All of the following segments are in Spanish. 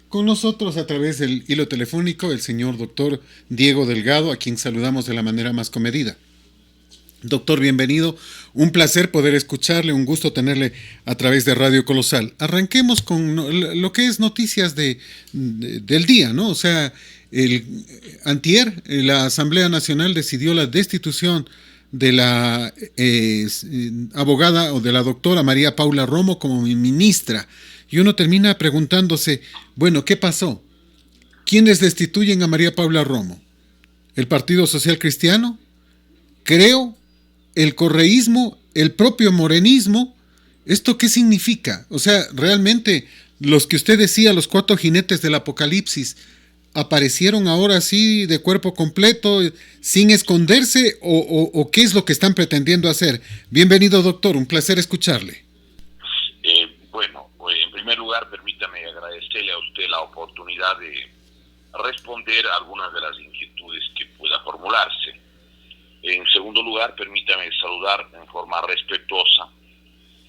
Con nosotros a través del hilo telefónico el señor doctor Diego Delgado, a quien saludamos de la manera más comedida. Doctor, bienvenido. Un placer poder escucharle, un gusto tenerle a través de Radio Colosal. Arranquemos con lo que es noticias del día, ¿no? O sea, antier la Asamblea Nacional decidió la destitución de la abogada o de la doctora María Paula Romo como ministra. Y uno termina preguntándose, bueno, ¿qué pasó? ¿Quiénes destituyen a María Paula Romo? ¿El Partido Social Cristiano? Creo, el correísmo, el propio morenismo. ¿Esto qué significa? O sea, realmente los que usted decía, los cuatro jinetes del apocalipsis, ¿aparecieron ahora sí de cuerpo completo, sin esconderse, o qué es lo que están pretendiendo hacer? Bienvenido, doctor, un placer escucharle. En primer lugar, permítame agradecerle a usted la oportunidad de responder a algunas de las inquietudes que pueda formularse. En segundo lugar, permítame saludar en forma respetuosa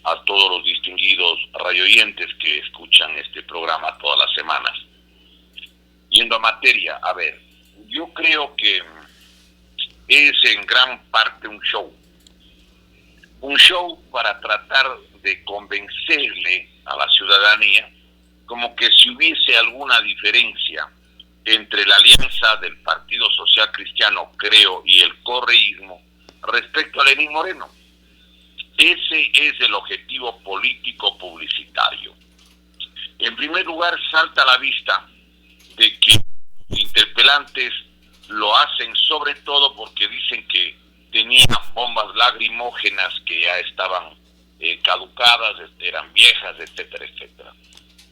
a todos los distinguidos radioyentes que escuchan este programa todas las semanas. Yendo a materia, a ver, yo creo que es en gran parte un show para tratar de convencerle a la ciudadanía como que si hubiese alguna diferencia entre la alianza del Partido Social Cristiano, creo, y el correísmo respecto a Lenín Moreno. Ese es el objetivo político publicitario. En primer lugar, salta a la vista de que interpelantes lo hacen sobre todo porque dicen que tenían bombas lacrimógenas que ya estaban caducadas, eran viejas, etcétera, etcétera.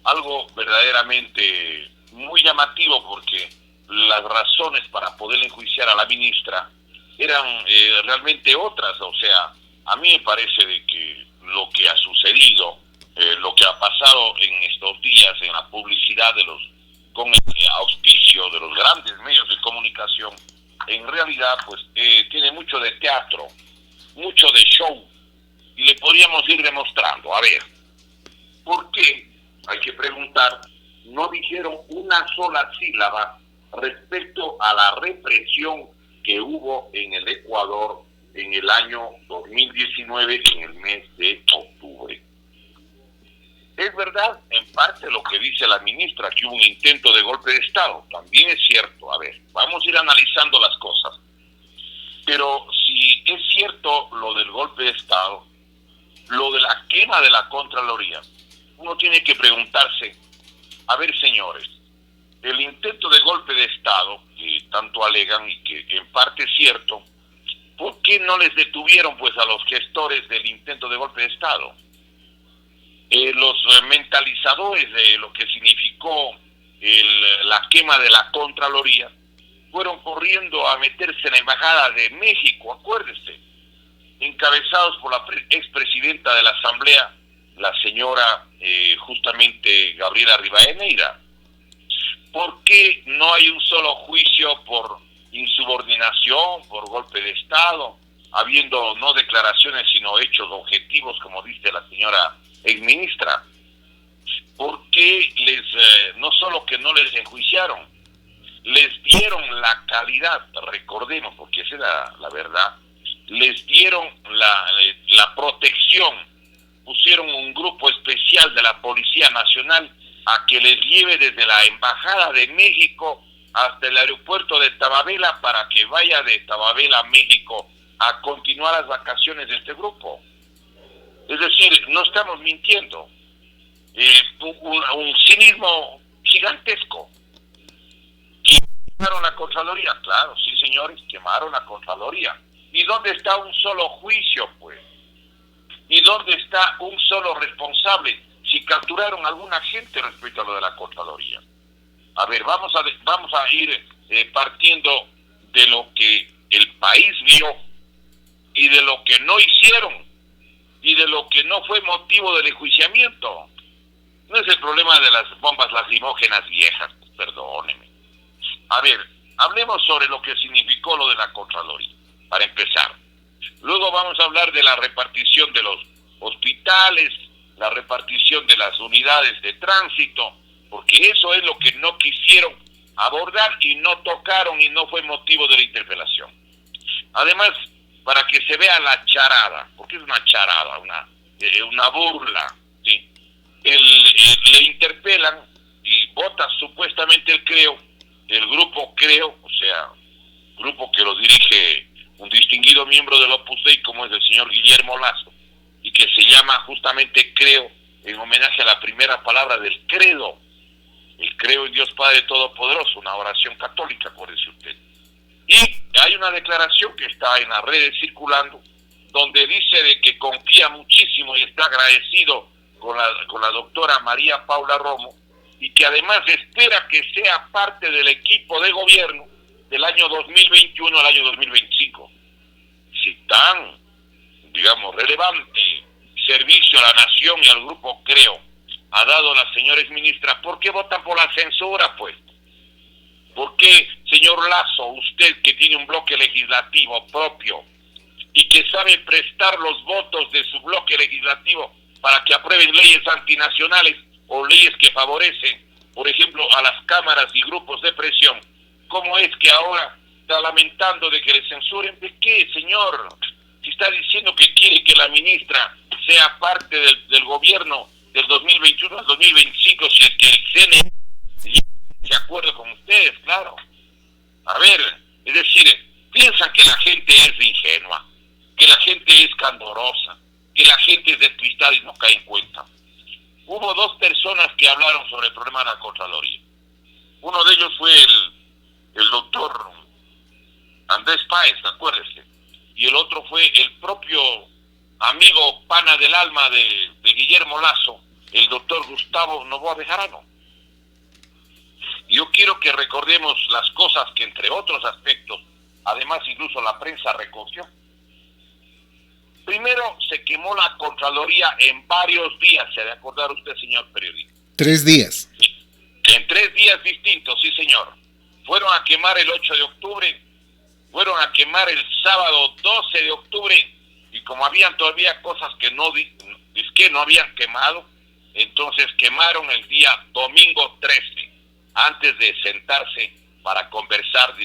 Algo verdaderamente muy llamativo porque las razones para poder enjuiciar a la ministra eran realmente otras. O sea, a mí me parece de que lo que ha sucedido, lo que ha pasado en estos días en la publicidad con el auspicio de los grandes medios de comunicación, en realidad pues tiene mucho de teatro, mucho de show, y le podríamos ir demostrando. A ver, ¿por qué? Hay que preguntar, no dijeron una sola sílaba respecto a la represión que hubo en el Ecuador en el año 2019, en el mes de octubre. Es verdad, en parte, lo que dice la ministra, que hubo un intento de golpe de Estado. También es cierto. A ver, vamos a ir analizando las cosas. Pero si es cierto lo del golpe de Estado, lo de la quema de la Contraloría, uno tiene que preguntarse, a ver, señores, el intento de golpe de Estado, que tanto alegan y que en parte es cierto, ¿por qué no les detuvieron pues a los gestores del intento de golpe de Estado? Los mentalizadores de lo que significó la quema de la Contraloría fueron corriendo a meterse en la Embajada de México, acuérdese, encabezados por la expresidenta de la Asamblea, la señora justamente Gabriela Rivadeneira. ¿Por qué no hay un solo juicio por insubordinación, por golpe de Estado, habiendo no declaraciones sino hechos objetivos, como dice la señora exministra? ¿Por qué no solo que no les enjuiciaron, les dieron la calidad, recordemos, porque esa era la verdad, les dieron la protección, pusieron un grupo especial de la Policía Nacional a que les lleve desde la Embajada de México hasta el aeropuerto de Tababela para que vaya de Tababela a México a continuar las vacaciones de este grupo? Es decir, no estamos mintiendo. Un cinismo gigantesco. ¿Quemaron la Contraloría? Claro, sí, señores, quemaron la Contraloría. ¿Y dónde está un solo juicio, pues? ¿Y dónde está un solo responsable? Si capturaron a alguna gente respecto a lo de la Contraloría. A ver, vamos a ir partiendo de lo que el país vio y de lo que no hicieron y de lo que no fue motivo del enjuiciamiento. No es el problema de las bombas lacrimógenas viejas, perdóneme. A ver, hablemos sobre lo que significó lo de la Contraloría, para empezar. Luego vamos a hablar de la repartición de los hospitales, la repartición de las unidades de tránsito, porque eso es lo que no quisieron abordar y no tocaron y no fue motivo de la interpelación. Además, para que se vea la charada, porque es una charada, una burla, ¿sí? Le interpelan y vota supuestamente el grupo Creo, o sea, grupo que lo dirige un distinguido miembro del Opus Dei como es el señor Guillermo Lazo, y que se llama justamente Creo en homenaje a la primera palabra del credo, el creo en Dios Padre Todopoderoso, una oración católica, acuérdese usted. Y hay una declaración que está en las redes circulando, donde dice de que confía muchísimo y está agradecido con la doctora María Paula Romo, y que además espera que sea parte del equipo de gobierno del año 2021 al año 2025. Si tan, digamos, relevante servicio a la nación y al grupo Creo ha dado la señora exministra, ¿por qué votan por la censura, pues? ¿Por qué, señor Lazo, usted que tiene un bloque legislativo propio y que sabe prestar los votos de su bloque legislativo para que aprueben leyes antinacionales o leyes que favorecen, por ejemplo, a las cámaras y grupos de presión, cómo es que ahora está lamentando de que le censuren? ¿De qué, señor? Si está diciendo que quiere que la ministra sea parte del gobierno del 2021 al 2025, si es que el CNE de acuerdo con ustedes, claro. A ver, es decir, piensan que la gente es ingenua, que la gente es candorosa, que la gente es despistada y no cae en cuenta. Hubo dos personas que hablaron sobre el problema de la Contraloría. Uno de ellos fue el doctor Andrés Páez, acuérdese, y el otro fue el propio amigo pana del alma de Guillermo Lazo, el doctor Gustavo Noboa Bejarano. Yo quiero que recordemos las cosas que, entre otros aspectos, además incluso la prensa recogió. Primero, se quemó la Contraloría en varios días, se ha de acordar usted, señor periodista. 3 días. Sí, en 3 días distintos, sí, señor. Fueron a quemar el 8 de octubre, fueron a quemar el sábado 12 de octubre, y como habían todavía cosas que no habían quemado, entonces quemaron el día domingo 13, antes de sentarse para conversar,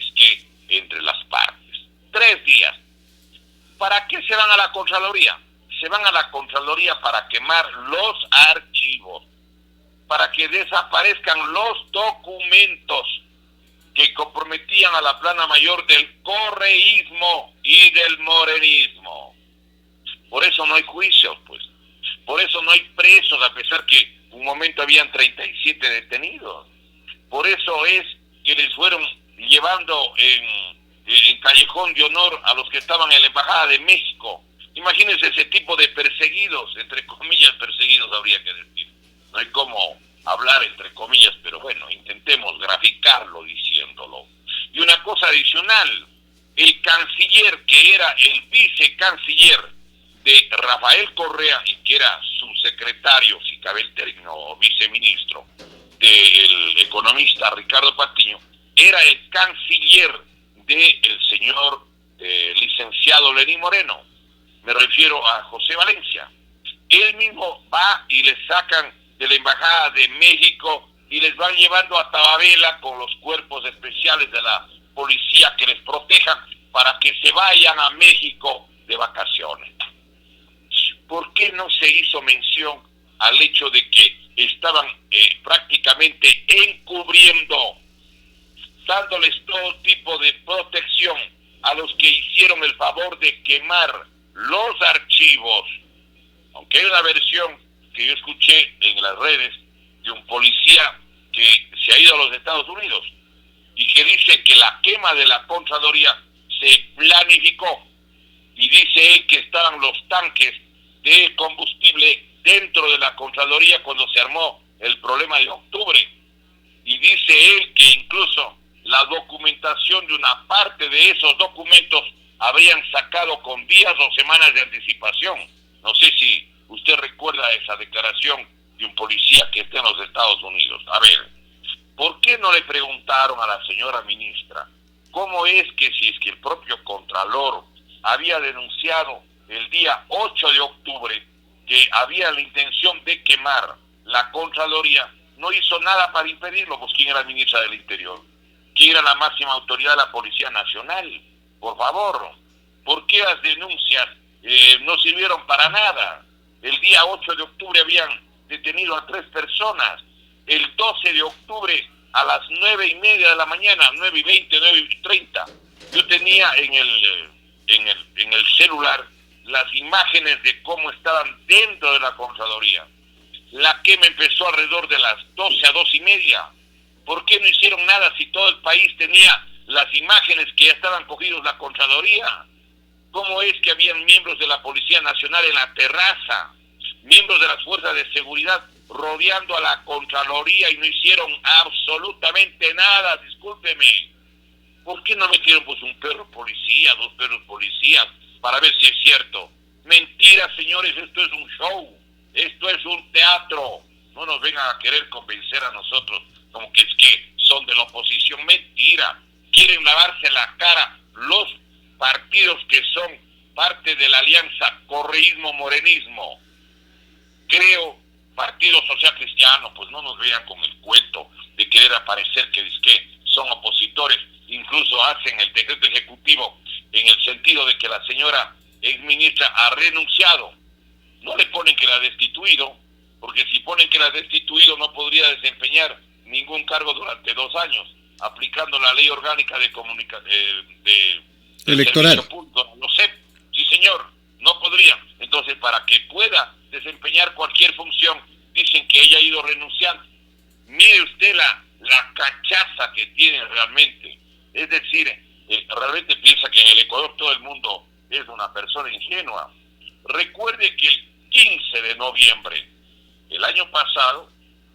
entre las partes. 3 días. ¿Para qué se van a la Contraloría? Se van a la Contraloría para quemar los archivos, para que desaparezcan los documentos que comprometían a la plana mayor del correísmo y del morenismo. Por eso no hay juicios, pues. Por eso no hay presos, a pesar que un momento habían 37 detenidos. Por eso es que les fueron llevando en callejón de honor a los que estaban en la Embajada de México. Imagínense ese tipo de perseguidos, entre comillas perseguidos habría que decir. No hay cómo hablar entre comillas, pero bueno, intentemos graficarlo diciéndolo. Y una cosa adicional, el canciller, que era el vicecanciller de Rafael Correa y que era su secretario, si cabe el término, o viceministro, del economista Ricardo Patiño, era el canciller del señor licenciado Lenín Moreno. Me refiero a José Valencia. Él mismo va y le sacan de la Embajada de México y les van llevando a Tababela con los cuerpos especiales de la policía que les protejan para que se vayan a México de vacaciones. ¿Por qué no se hizo mención al hecho de que estaban prácticamente encubriendo, dándoles todo tipo de protección a los que hicieron el favor de quemar los archivos? Aunque hay una versión que yo escuché en las redes de un policía que se ha ido a los Estados Unidos y que dice que la quema de la Contraloría se planificó, y dice él que estaban los tanques de combustible dentro de la Contraloría cuando se armó el problema de octubre, y dice él que incluso la documentación de una parte de esos documentos habrían sacado con días o semanas de anticipación. No sé si usted recuerda esa declaración de un policía que está en los Estados Unidos. A ver, ¿por qué no le preguntaron a la señora ministra cómo es que, si es que el propio Contralor había denunciado el día 8 de octubre que había la intención de quemar la Contraloría, no hizo nada para impedirlo. Pues ¿quién era ministra del Interior? ¿Quién era la máxima autoridad de la Policía Nacional? Por favor, ¿por qué las denuncias no sirvieron para nada? El día 8 de octubre habían detenido a 3 personas. El 12 de octubre a las 9:30 de la mañana, 9:20, 9:30, yo tenía en el celular las imágenes de cómo estaban dentro de la Contraloría. La quema empezó alrededor de las 12 a 2:30. ¿Por qué no hicieron nada si todo el país tenía las imágenes que ya estaban cogidos la Contraloría? ¿Cómo es que habían miembros de la Policía Nacional en la terraza, miembros de las fuerzas de seguridad rodeando a la Contraloría y no hicieron absolutamente nada? Discúlpeme. ¿Por qué no metieron pues un perro policía, 2 perros policías, para ver si es cierto? Mentira, señores, esto es un show, esto es un teatro. No nos vengan a querer convencer a nosotros como que es que son de la oposición. Mentira. Quieren lavarse la cara los partidos que son parte de la alianza correísmo-morenismo. Creo, Partido Social Cristiano, pues no nos vean con el cuento de querer aparecer que son opositores. Incluso hacen el decreto ejecutivo en el sentido de que la señora exministra ha renunciado. No le ponen que la ha destituido, porque si ponen que la ha destituido no podría desempeñar ningún cargo durante 2 años, aplicando la ley orgánica de electoral. No sé, sí señor, no podría. Entonces, para que pueda desempeñar cualquier función, dicen que ella ha ido renunciando. Mire usted la cachaza que tiene realmente. Es decir, realmente piensa que en el Ecuador todo el mundo es una persona ingenua. Recuerde que el 15 de noviembre, el año pasado,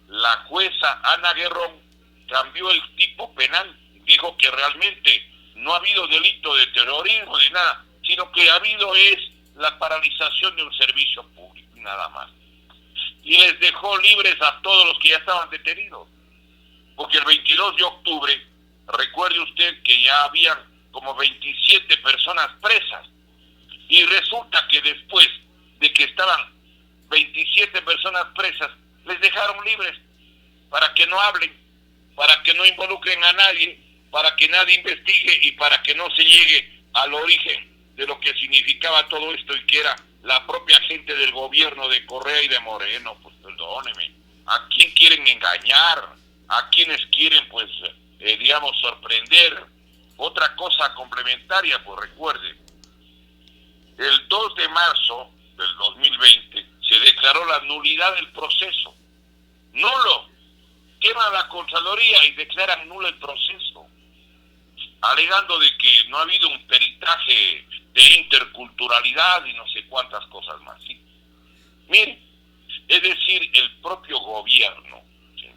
la jueza Ana Guerrón cambió el tipo penal. Dijo que realmente no ha habido delito de terrorismo ni nada, sino que ha habido es la paralización de un servicio público y nada más. Y les dejó libres a todos los que ya estaban detenidos. Porque el 22 de octubre, recuerde usted que ya habían como 27 personas presas. Y resulta que después de que estaban 27 personas presas, les dejaron libres para que no hablen, para que no involucren a nadie, para que nadie investigue y para que no se llegue al origen de lo que significaba todo esto y que era la propia gente del gobierno de Correa y de Moreno. Pues perdóneme, ¿a quién quieren engañar? ¿A quienes quieren sorprender? Otra cosa complementaria, pues recuerde, el 2 de marzo del 2020 se declaró la nulidad del proceso. Nulo. Queman la Contraloría y declaran nulo el proceso, alegando de que no ha habido un peritaje de interculturalidad y no sé cuántas cosas más. ¿Sí? Mire, es decir, el propio gobierno, ¿sí?,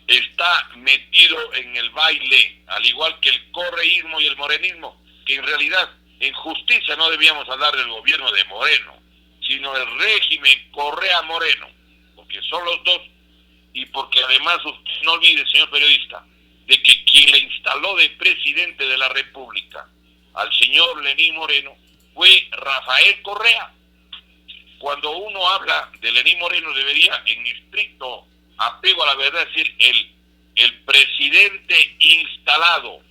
está metido en el baile, al igual que el correísmo y el morenismo, que en realidad en justicia no debíamos hablar del gobierno de Moreno, sino el régimen Correa-Moreno, porque son los dos, y porque además usted no olvide, señor periodista, de que quien le instaló de presidente de la República al señor Lenín Moreno fue Rafael Correa. Cuando uno habla de Lenín Moreno debería, en estricto apego a la verdad, decir el presidente instalado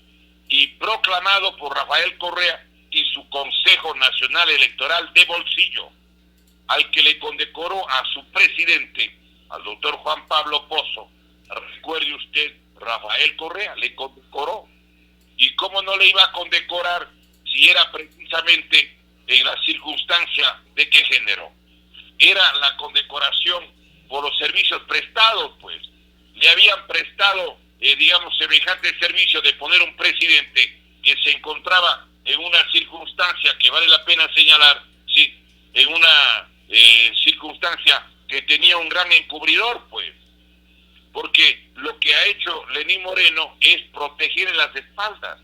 y proclamado por Rafael Correa y su Consejo Nacional Electoral de bolsillo, al que le condecoró a su presidente, al doctor Juan Pablo Pozo. Recuerde usted, Rafael Correa le condecoró. ¿Y cómo no le iba a condecorar si era precisamente en la circunstancia de qué género? Era la condecoración por los servicios prestados, pues. Le habían prestado, semejante servicio de poner un presidente que se encontraba en una circunstancia que vale la pena señalar, sí, en una circunstancia que tenía un gran encubridor, pues. Porque lo que ha hecho Lenín Moreno es proteger las espaldas.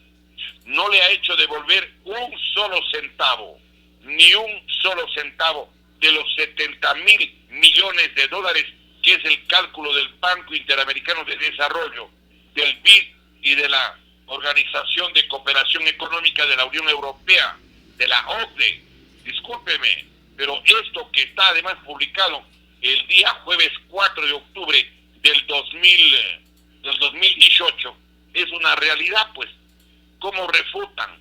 No le ha hecho devolver un solo centavo, ni un solo centavo de los 70,000 millones de dólares, que es el cálculo del Banco Interamericano de Desarrollo, del BID y de la Organización de Cooperación Económica de la Unión Europea, de la OCDE. Discúlpeme, pero esto que está además publicado el día jueves 4 de octubre del 2018 es una realidad, pues. ¿Cómo refutan?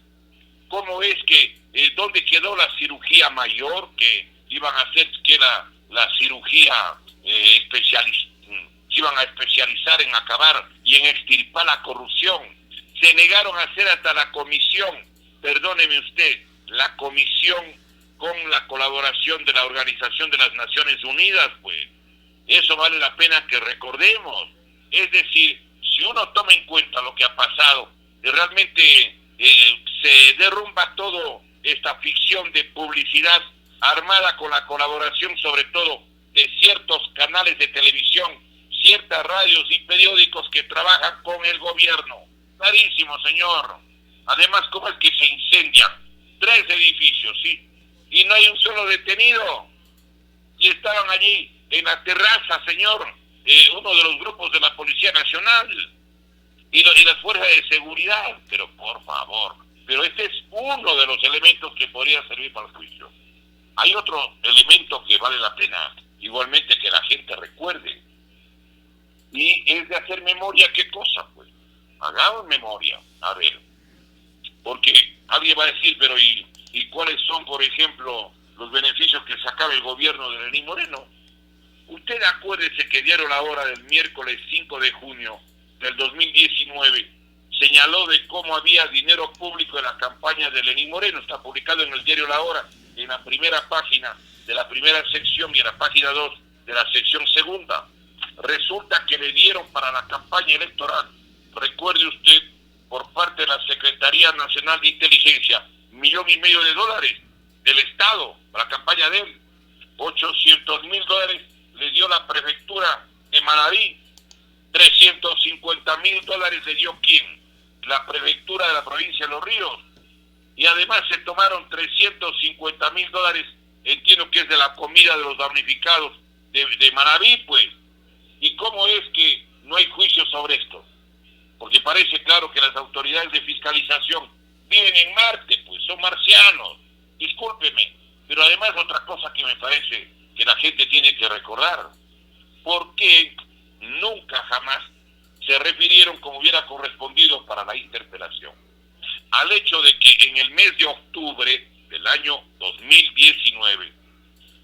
¿Cómo es que, dónde quedó la cirugía mayor que iban a hacer, que la cirugía especialista? Se iban a especializar en acabar y en extirpar la corrupción. Se negaron a hacer hasta la comisión, perdóneme usted, la comisión con la colaboración de la Organización de las Naciones Unidas, pues. Eso vale la pena que recordemos. Es decir, si uno toma en cuenta lo que ha pasado, realmente se derrumba todo esta ficción de publicidad armada con la colaboración sobre todo de ciertos canales de televisión, ciertas radios y periódicos que trabajan con el gobierno. Clarísimo, señor. Además, ¿cómo es que se incendian 3 edificios, sí? Y no hay un solo detenido. Y estaban allí en la terraza, señor, uno de los grupos de la Policía Nacional y las fuerzas de seguridad. Pero por favor, pero este es uno de los elementos que podría servir para el juicio. Hay otro elemento que vale la pena igualmente que la gente recuerde, y es de hacer memoria. ¿Qué cosa? Pues hagamos memoria, a ver, porque alguien va a decir, pero ¿y cuáles son, por ejemplo, los beneficios que sacaba el gobierno de Lenín Moreno? Usted acuérdese que Diario La Hora del miércoles 5 de junio del 2019 señaló de cómo había dinero público en la campaña de Lenín Moreno. Está publicado en el Diario La Hora, en la primera página de la primera sección y en la página 2 de la sección segunda. Resulta que le dieron para la campaña electoral, recuerde usted, por parte de la Secretaría Nacional de Inteligencia, $1,500,000 del Estado para la campaña de él. $800,000 le dio la prefectura de Manabí. $350,000 le dio ¿quién? La prefectura de la provincia de Los Ríos. Y además se tomaron $350,000, entiendo que es de la comida de los damnificados de Manabí, pues. ¿Y cómo es que no hay juicio sobre esto? Porque parece claro que las autoridades de fiscalización viven en Marte, pues son marcianos. Discúlpeme, pero además otra cosa que me parece que la gente tiene que recordar: ¿por qué nunca jamás se refirieron como hubiera correspondido para la interpelación al hecho de que en el mes de octubre del año 2019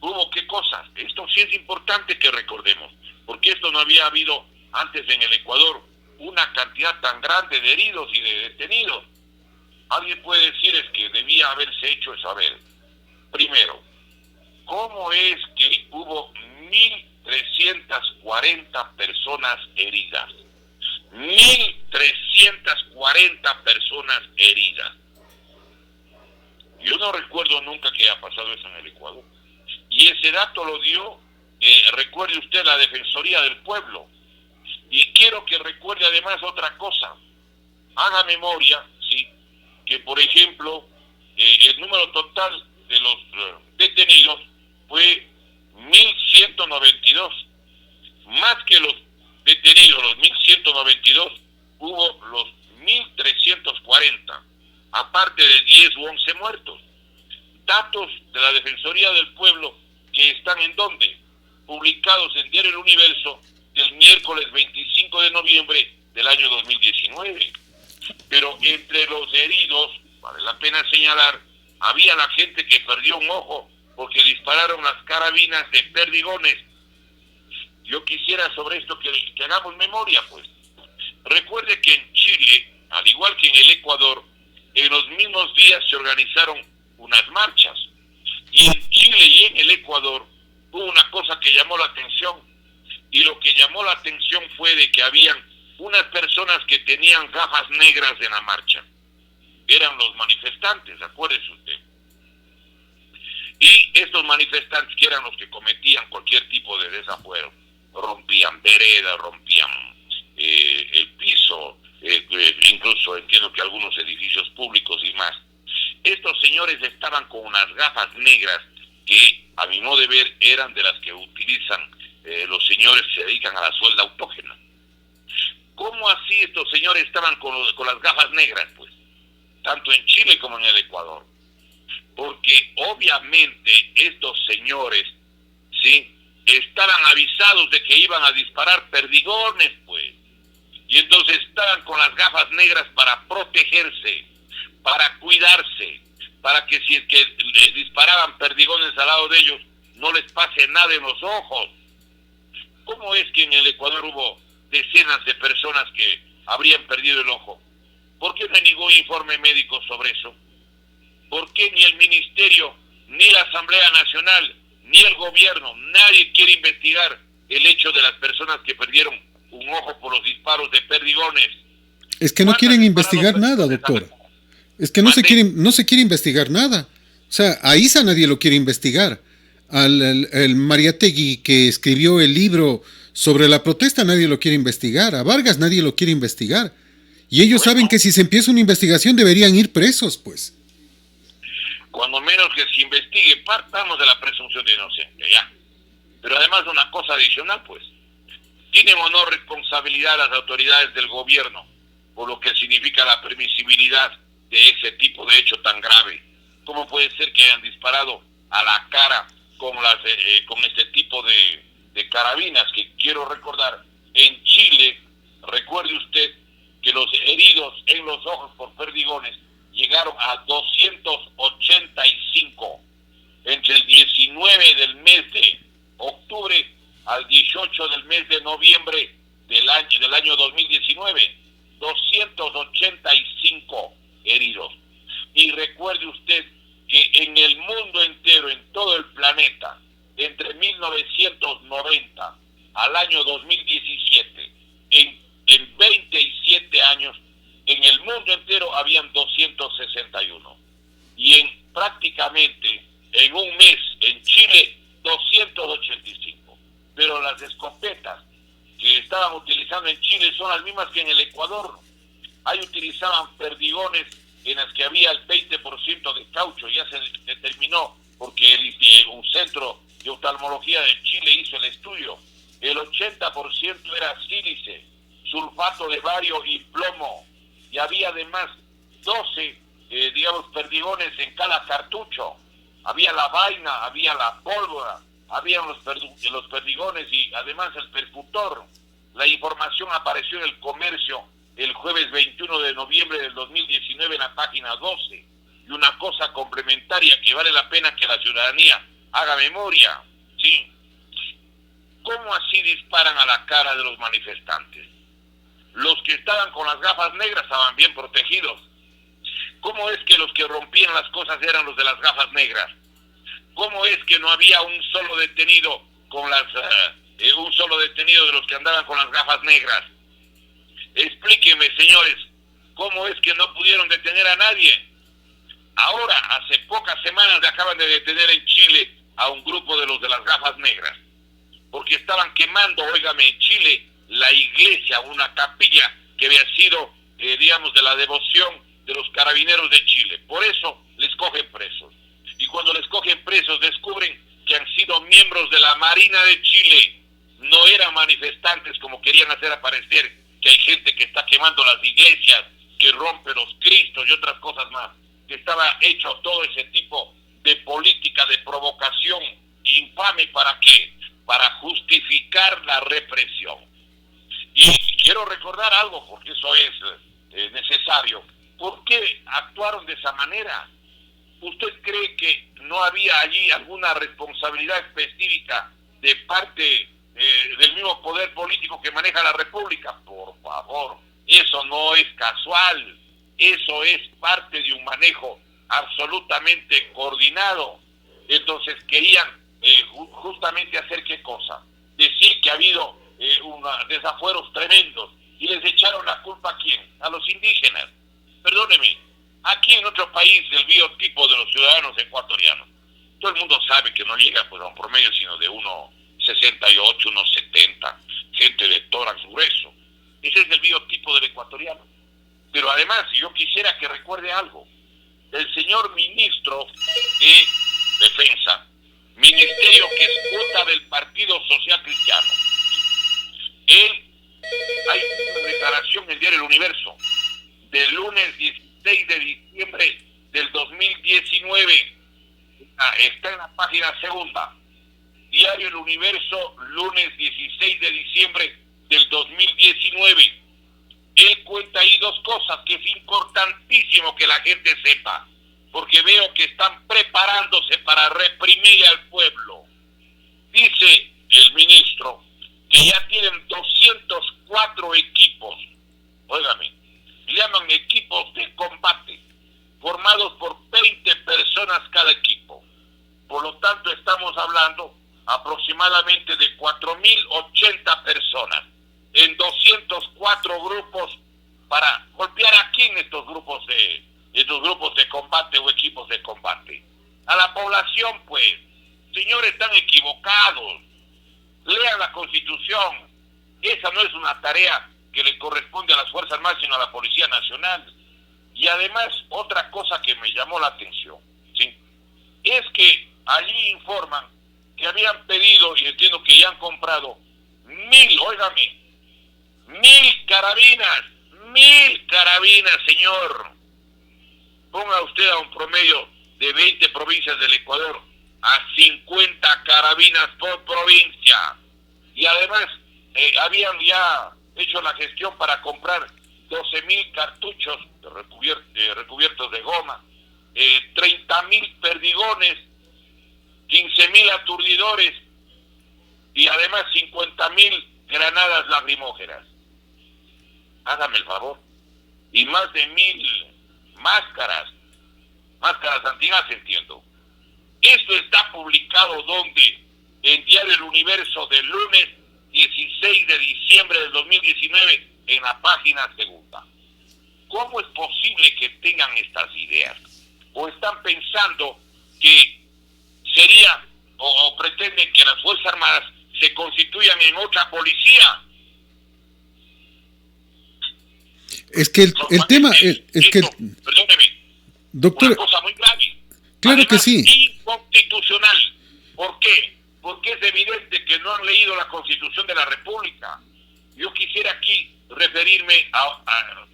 hubo qué cosas? Esto sí es importante que recordemos, porque esto no había habido antes en el Ecuador, una cantidad tan grande de heridos y de detenidos. Alguien puede decir es que debía haberse hecho eso. A ver, primero, ¿cómo es que hubo 1,340 personas heridas? 1,340 personas heridas. Yo no recuerdo nunca que haya pasado eso en el Ecuador. Y ese dato lo dio, recuerde usted, la Defensoría del Pueblo. Y quiero que recuerde además otra cosa. Haga memoria, ¿sí?, que por ejemplo, el número total de los detenidos fue 1,192. Más que los detenidos, los 1,192, hubo los 1,340, aparte de 10 u 11 muertos. Datos de la Defensoría del Pueblo que están en ¿dónde? Publicados en Diario El Universo del miércoles 25 de noviembre del año 2019. Pero entre los heridos, vale la pena señalar, había la gente que perdió un ojo porque dispararon las carabinas de perdigones. Yo quisiera sobre esto que hagamos memoria, pues. Recuerde que en Chile, al igual que en el Ecuador, en los mismos días se organizaron unas marchas. Y en Chile y en el Ecuador hubo una cosa que llamó la atención. Y lo que llamó la atención fue de que habían unas personas que tenían gafas negras en la marcha. Eran los manifestantes, acuérdese usted. Y estos manifestantes, que eran los que cometían cualquier tipo de desafuero, rompían veredas, rompían el piso, incluso entiendo que algunos edificios públicos y más. Estos señores estaban con unas gafas negras que, a mi modo de ver, eran de las que utilizan los señores que se dedican a la suelda autógena. ¿Cómo así estos señores estaban con las gafas negras? Pues, tanto en Chile como en el Ecuador. Porque obviamente estos señores, ¿sí?, estaban avisados de que iban a disparar perdigones, pues. Y entonces estaban con las gafas negras para protegerse, para cuidarse, para que si es que les disparaban perdigones al lado de ellos, no les pase nada en los ojos. ¿Cómo es que en el Ecuador hubo decenas de personas que habrían perdido el ojo? ¿Por qué no hay ningún informe médico sobre eso? ¿Por qué ni el Ministerio, ni la Asamblea Nacional, ni el gobierno, nadie quiere investigar el hecho de las personas que perdieron un ojo por los disparos de perdigones? Es que no quieren investigar nada, doctor. Es que no se quiere investigar nada. O sea, a Isa nadie lo quiere investigar. Al Mariátegui, que escribió el libro sobre la protesta, nadie lo quiere investigar. A Vargas nadie lo quiere investigar. Y ellos saben que si se empieza una investigación deberían ir presos, pues. Cuando menos que se investigue, partamos de la presunción de inocencia, ya. Pero además una cosa adicional, pues. ¿Tienen o no responsabilidad las autoridades del gobierno por lo que significa la permisibilidad de ese tipo de hecho tan grave? ¿Cómo puede ser que hayan disparado a la cara con este tipo de carabinas? Que quiero recordar, en Chile, recuerde usted que los heridos en los ojos por perdigones llegaron a 285 entre el 19 del mes de octubre al 18 del mes de noviembre del año 2019, 285 heridos. Y recuerde usted que en el mundo entero, en todo el planeta, entre 1990 al año 2017, en 27 años, en el mundo entero habían 261. Y prácticamente en un mes en Chile, 285. Pero las escopetas que estaban utilizando en Chile son las mismas que en el Ecuador. Ahí utilizaban perdigones en las que había el 20% de caucho. Ya se determinó, porque un centro de oftalmología de Chile hizo el estudio. El 80% era sílice, sulfato de bario y plomo. Y había además 12, perdigones en cada cartucho. Había la vaina, había la pólvora, habían los perdigones y además el percutor. La información apareció en El Comercio el jueves 21 de noviembre del 2019 en la página 12. Y una cosa complementaria que vale la pena que la ciudadanía haga memoria, ¿sí? ¿Cómo así disparan a la cara de los manifestantes? Los que estaban con las gafas negras estaban bien protegidos. ¿Cómo es que los que rompían las cosas eran los de las gafas negras? ¿Cómo es que no había un solo detenido de los que andaban con las gafas negras? Explíquenme, señores, ¿cómo es que no pudieron detener a nadie? Ahora, hace pocas semanas acaban de detener en Chile a un grupo de los de las gafas negras, porque estaban quemando, óigame, en Chile, la iglesia, una capilla que había sido, de la devoción de los carabineros de Chile. Por eso les cogen presos. Y cuando les cogen presos descubren que han sido miembros de la Marina de Chile. No eran manifestantes como querían hacer aparecer, que hay gente que está quemando las iglesias, que rompe los cristos y otras cosas más. Que estaba hecho todo ese tipo de política de provocación infame. ¿Para qué? Para justificar la represión. Y quiero recordar algo, porque eso es necesario. ¿Por qué actuaron de esa manera? ¿Usted cree que no había allí alguna responsabilidad específica de parte del mismo poder político que maneja la República? Por favor, eso no es casual. Eso es parte de un manejo absolutamente coordinado. Entonces querían justamente hacer ¿qué cosa? Decir que ha habido desafueros tremendos y les echaron la culpa ¿a quién? A los indígenas. Perdóneme, aquí en nuestro país el biotipo de los ciudadanos ecuatorianos, todo el mundo sabe que no llega pues a un promedio sino de 1,68, 1,70, gente de tórax grueso. Ese es el biotipo del ecuatoriano. Pero además, yo quisiera que recuerde algo. El señor ministro de Defensa, ministerio que escuta del Partido Social Cristiano, él, hay una declaración en el diario El Universo, del lunes 16 de diciembre del 2019, está en la página segunda, y Diario El Universo, lunes 16 de diciembre del 2019. Él cuenta ahí dos cosas que es importantísimo que la gente sepa, porque veo que están preparándose para reprimir al pueblo. Dice el ministro que ya tienen 204 equipos, óigame, llaman equipos de combate, formados por 20 personas cada equipo. Por lo tanto, estamos hablando aproximadamente de 4.080 personas en 204 grupos para golpear aquí en estos grupos de combate o equipos de combate. A la población, pues, señores, están equivocados. Lean la Constitución. Esa no es una tarea que le corresponde a las Fuerzas Armadas, sino a la Policía Nacional. Y además, otra cosa que me llamó la atención, ¿sí?, es que allí informan que habían pedido, y entiendo que ya han comprado, 1.000 carabinas, señor. Ponga usted a un promedio de 20 provincias del Ecuador a 50 carabinas por provincia. Y además habían ya hecho la gestión para comprar 12.000 cartuchos recubiertos de goma, 30.000 perdigones, 15.000 aturdidores y además 50.000 granadas lacrimógenas. Hágame el favor. Y más de 1.000 máscaras antigas, entiendo. Esto está publicado ¿dónde? En Diario El Universo del lunes 16 de diciembre del 2019 en la página segunda. ¿Cómo es posible que tengan estas ideas? ¿O están pensando que sería o pretenden que las Fuerzas Armadas se constituyan en otra policía? Es que el tema es que... Perdóneme, doctor, una cosa muy grave. claro Además, que sí. Inconstitucional. ¿Por qué? Porque es evidente que no han leído la Constitución de la República. Yo quisiera aquí referirme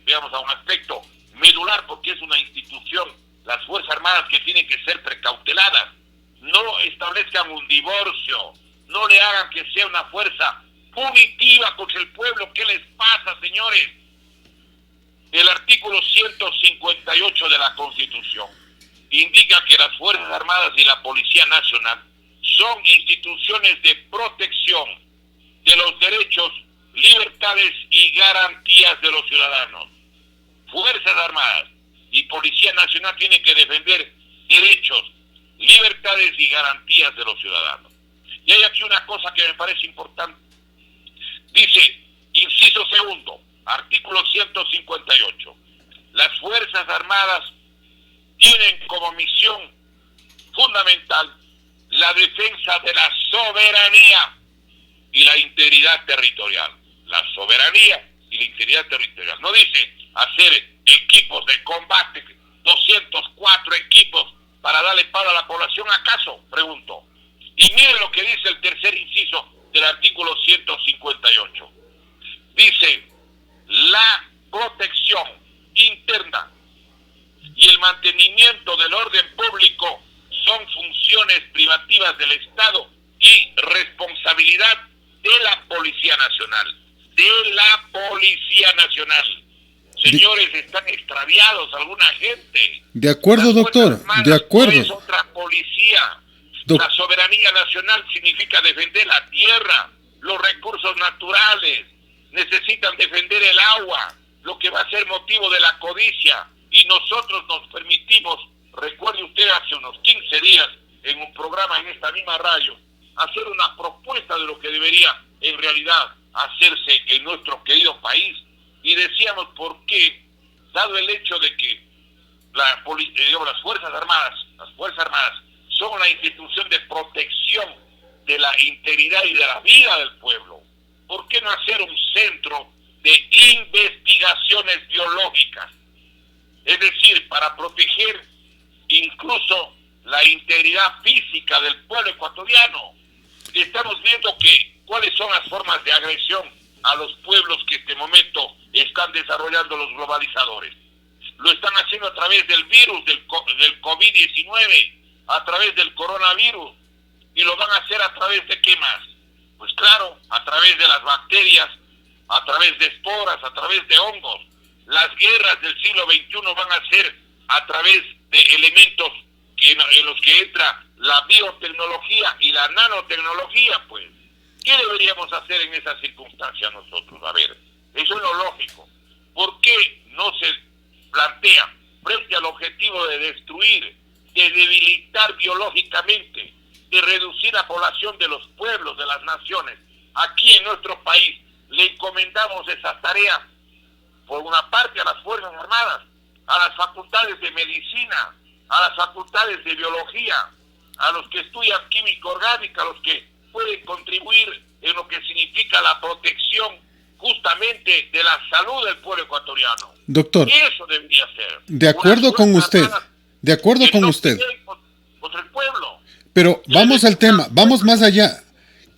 digamos, a un aspecto medular, porque es una institución, las Fuerzas Armadas, que tienen que ser precauteladas. No establezcan un divorcio, no le hagan que sea una fuerza punitiva contra el pueblo. ¿Qué les pasa, señores? El artículo 158 de la Constitución indica que las Fuerzas Armadas y la Policía Nacional son instituciones de protección de los derechos, libertades y garantías de los ciudadanos. Fuerzas Armadas y Policía Nacional tienen que defender derechos, libertades y garantías de los ciudadanos. Y hay aquí una cosa que me parece importante. Dice, inciso segundo, artículo 158. Las Fuerzas Armadas tienen como misión fundamental la defensa de la soberanía y la integridad territorial. La soberanía y la integridad territorial. No dice hacer equipos de combate, 204 equipos para darle paro a la población, ¿acaso? Pregunto. Y miren lo que dice el tercer inciso del artículo 158. Dice, la protección interna y el mantenimiento del orden público son funciones privativas del Estado y responsabilidad de la Policía Nacional. De la Policía Nacional. Señores, están extraviados alguna gente. De acuerdo, doctor, de acuerdo. No es otra policía. La soberanía nacional significa defender la tierra, los recursos naturales. Necesitan defender el agua, lo que va a ser motivo de la codicia. Y nosotros nos permitimos, recuerde usted, hace unos 15 días, en un programa en esta misma radio, hacer una propuesta de lo que debería en realidad hacerse en nuestro querido país. Y decíamos por qué, dado el hecho de que las Fuerzas Armadas son la institución de protección de la integridad y de la vida del pueblo, ¿por qué no hacer un centro de investigaciones biológicas? Es decir, para proteger incluso la integridad física del pueblo ecuatoriano. Estamos viendo cuáles son las formas de agresión a los pueblos que en este momento están desarrollando los globalizadores. Lo están haciendo a través del virus, del COVID-19, a través del coronavirus. ¿Y lo van a hacer a través de qué más? Pues claro, a través de las bacterias, a través de esporas, a través de hongos. Las guerras del siglo XXI van a ser a través de elementos en los que entra la biotecnología y la nanotecnología, pues. ¿Qué deberíamos hacer en esas circunstancias nosotros? A ver, eso es lo lógico. ¿Por qué no se plantea frente al objetivo de destruir, de debilitar biológicamente, de reducir la población de los pueblos, de las naciones? Aquí en nuestro país le encomendamos esa tarea, por una parte a las Fuerzas Armadas, a las facultades de medicina, a las facultades de biología, a los que estudian química orgánica, a los que pueden contribuir en lo que significa la protección justamente de la salud del pueblo ecuatoriano. Doctor, eso debería ser. De acuerdo con usted, contra el pueblo. Pero vamos al tema, vamos más allá.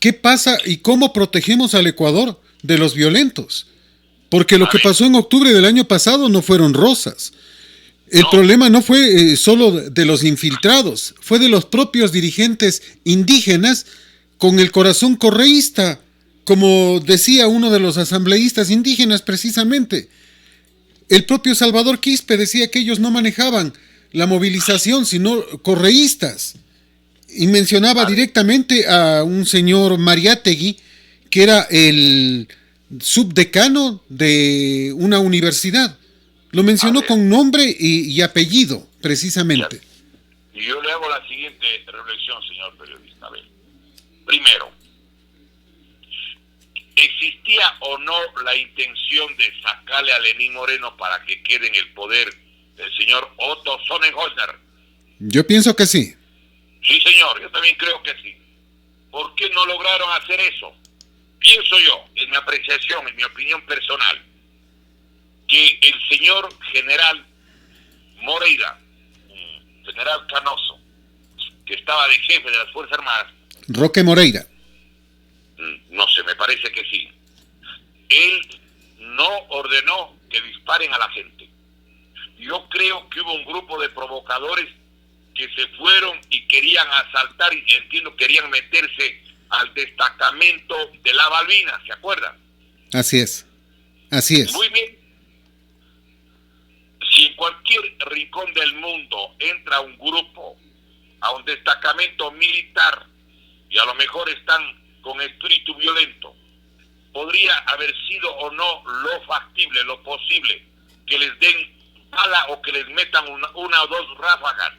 ¿Qué pasa y cómo protegemos al Ecuador de los violentos? Porque lo que pasó en octubre del año pasado no fueron rosas. El problema no fue solo de los infiltrados, fue de los propios dirigentes indígenas con el corazón correísta, como decía uno de los asambleístas indígenas precisamente. El propio Salvador Quispe decía que ellos no manejaban la movilización, sino correístas. Y mencionaba directamente a un señor Mariátegui, que era el subdecano de una universidad. Lo mencionó con nombre y apellido, precisamente. Y yo le hago la siguiente reflexión, señor periodista. A ver. Primero, ¿existía o no la intención de sacarle a Lenín Moreno para que quede en el poder el señor Otto Sonnenholzer? Yo pienso que sí. Sí, señor, yo también creo que sí. ¿Por qué no lograron hacer eso? Pienso yo, en mi apreciación, en mi opinión personal, que el señor general Moreira, general Canoso, que estaba de jefe de las Fuerzas Armadas, Roque Moreira. No sé, me parece que sí. Él no ordenó que disparen a la gente. Yo creo que hubo un grupo de provocadores que se fueron y querían asaltar, y entiendo, querían meterse al destacamento de la Balbina, ¿se acuerdan? Así es. Muy bien. Si en cualquier rincón del mundo entra un grupo a un destacamento militar y a lo mejor están con espíritu violento, podría haber sido o no lo factible, lo posible, que les den bala o que les metan una o dos ráfagas,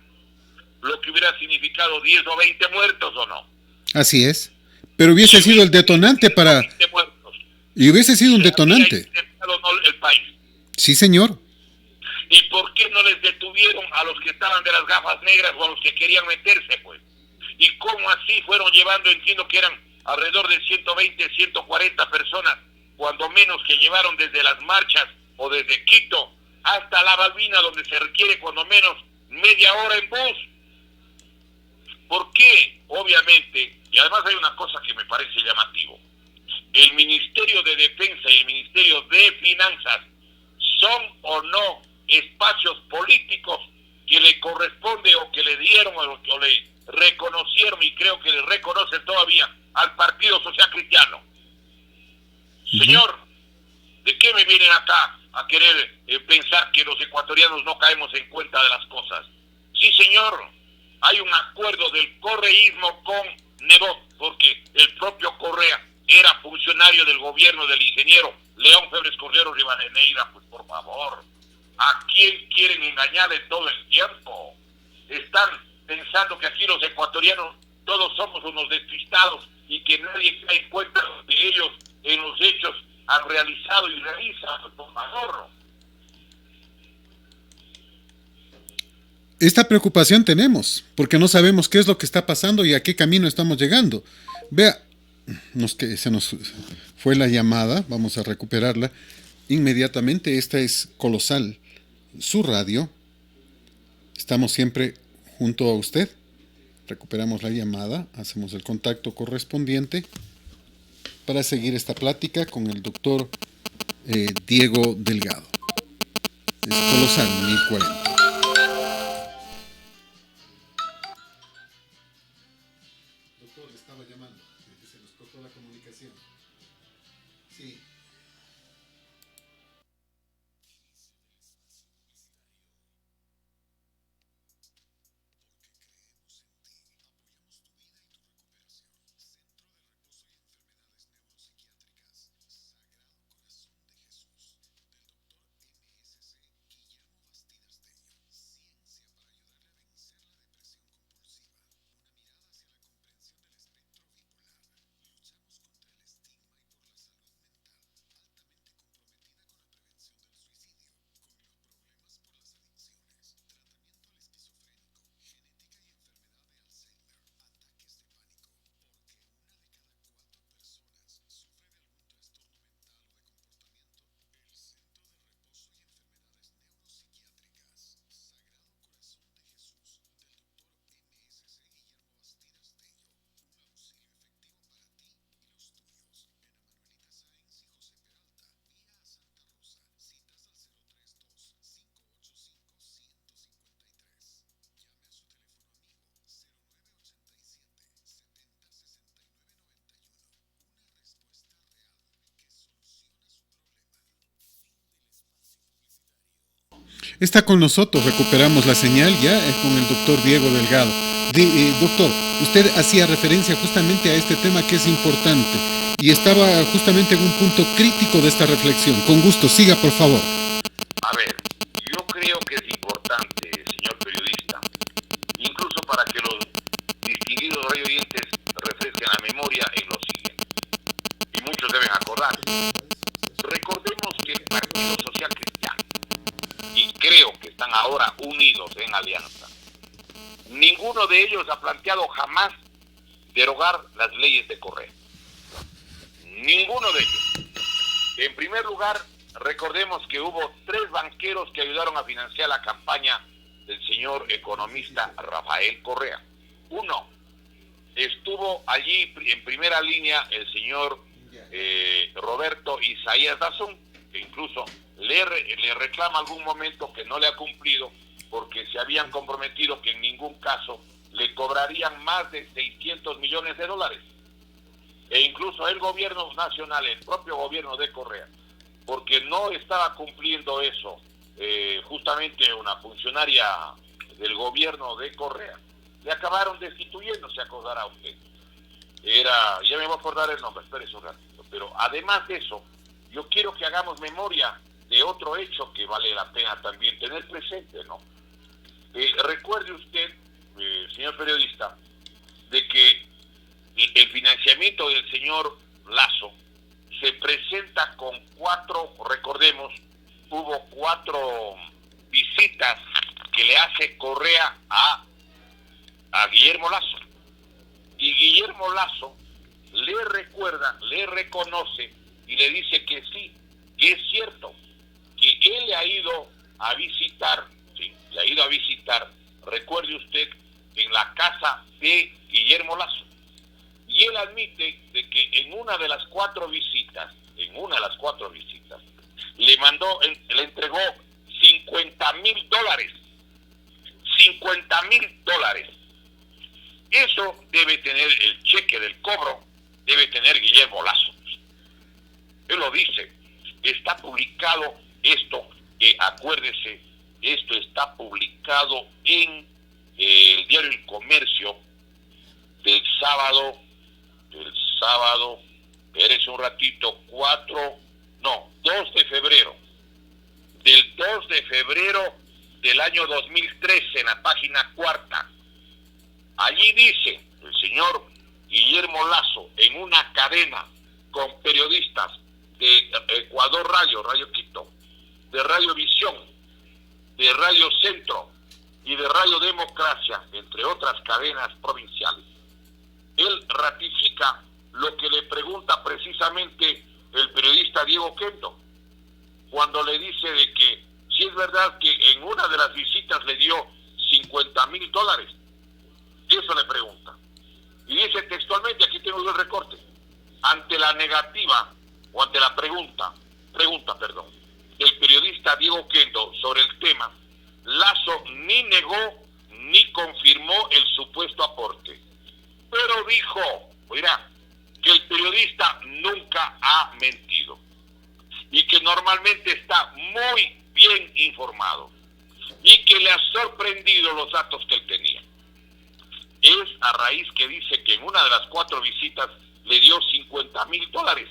lo que hubiera significado 10 o 20 muertos o no. Así es. Pero hubiese sido el detonante para... Y hubiese sido un detonante. El país. Sí, señor. ¿Y por qué no les detuvieron a los que estaban de las gafas negras o a los que querían meterse, pues? ¿Y cómo así fueron llevando, entiendo que eran alrededor de 120, 140 personas, cuando menos, que llevaron desde las marchas o desde Quito hasta La Balbina, donde se requiere cuando menos media hora en bus? ¿Por qué? Obviamente, y además hay una cosa que me parece llamativo. El Ministerio de Defensa y el Ministerio de Finanzas son o no espacios políticos que le corresponde o que le dieron o le reconocieron, y creo que le reconocen todavía, al Partido Social Cristiano. Señor, ¿de qué me vienen acá a querer pensar que los ecuatorianos no caemos en cuenta de las cosas? Sí, señor, hay un acuerdo del correísmo con Nebot, porque el propio Correa era funcionario del gobierno del ingeniero León Febres Cordero Rivadeneira. Pues por favor, ¿a quién quieren engañarle todo el tiempo? Están pensando que aquí los ecuatorianos todos somos unos despistados y que nadie cae en cuenta de ellos en los hechos han realizado y realizan. Pues por favor. Esta preocupación tenemos, porque no sabemos qué es lo que está pasando y a qué camino estamos llegando. Vea, se nos fue la llamada, vamos a recuperarla inmediatamente. Esta es Colosal, su radio. Estamos siempre junto a usted. Recuperamos la llamada, hacemos el contacto correspondiente para seguir esta plática con el doctor Diego Delgado. Es Colosal 1040. comunicación. Sí. Está con nosotros, recuperamos la señal ya con el doctor Diego Delgado. Doctor, usted hacía referencia justamente a este tema que es importante y estaba justamente en un punto crítico de esta reflexión. Con gusto, siga por favor. A ver, yo creo que es importante, señor periodista, incluso para que los distinguidos radioyentes refresquen la memoria en lo siguiente, y muchos deben acordar. Recordemos que el Partido Social Cristiano, y creo que están ahora unidos en alianza, ninguno de ellos ha planteado jamás derogar las leyes de Correa. Ninguno de ellos. En primer lugar, recordemos que hubo 3 banqueros que ayudaron a financiar la campaña del señor economista Rafael Correa. Uno, estuvo allí en primera línea el señor Roberto Isaías Dazón, que incluso le reclama algún momento que no le ha cumplido porque se habían comprometido que en ningún caso le cobrarían más de $600 millones. E incluso el gobierno nacional, el propio gobierno de Correa, porque no estaba cumpliendo eso, justamente una funcionaria del gobierno de Correa, le acabaron destituyendo, se acordará usted. Ya me voy a acordar el nombre, espérese un ratito. Pero además de eso, yo quiero que hagamos memoria de otro hecho que vale la pena también tener presente, ¿no? Recuerde usted, señor periodista, de que el financiamiento del señor Lasso se presenta con 4, recordemos, hubo 4 visitas que le hace Correa a Guillermo Lasso. Y Guillermo Lasso le recuerda, le reconoce y le dice que sí, que es cierto, que él le ha ido a visitar, ¿sí? Le ha ido a visitar, recuerde usted, en la casa de Guillermo Lasso. Y él admite de que en una de las 4 visitas, le entregó $50,000. $50,000. Eso debe tener el cheque del cobro, debe tener Guillermo Lasso. Él lo dice, está publicado esto, acuérdese, esto está publicado en el diario El Comercio del sábado, espérese un ratito, 2 de febrero, del 2 de febrero del año 2013, en la página 4. Allí dice el señor Guillermo Lasso, en una cadena con periodistas de Ecuador Radio, Radio Quito, de Radio Visión, de Radio Centro y de Radio Democracia, entre otras cadenas provinciales. Él ratifica lo que le pregunta precisamente el periodista Diego Quendo, cuando le dice de que si es verdad que en una de las visitas le dio $50,000. Eso le pregunta. Y dice textualmente, aquí tengo el recorte, ante la negativa, o ante la pregunta, del periodista Diego Quendo sobre el tema, Lasso ni negó ni confirmó el supuesto aporte. Pero dijo, oiga, que el periodista nunca ha mentido y que normalmente está muy bien informado y que le ha sorprendido los datos que él tenía. Es a raíz que dice que en una de las 4 visitas le dio $50,000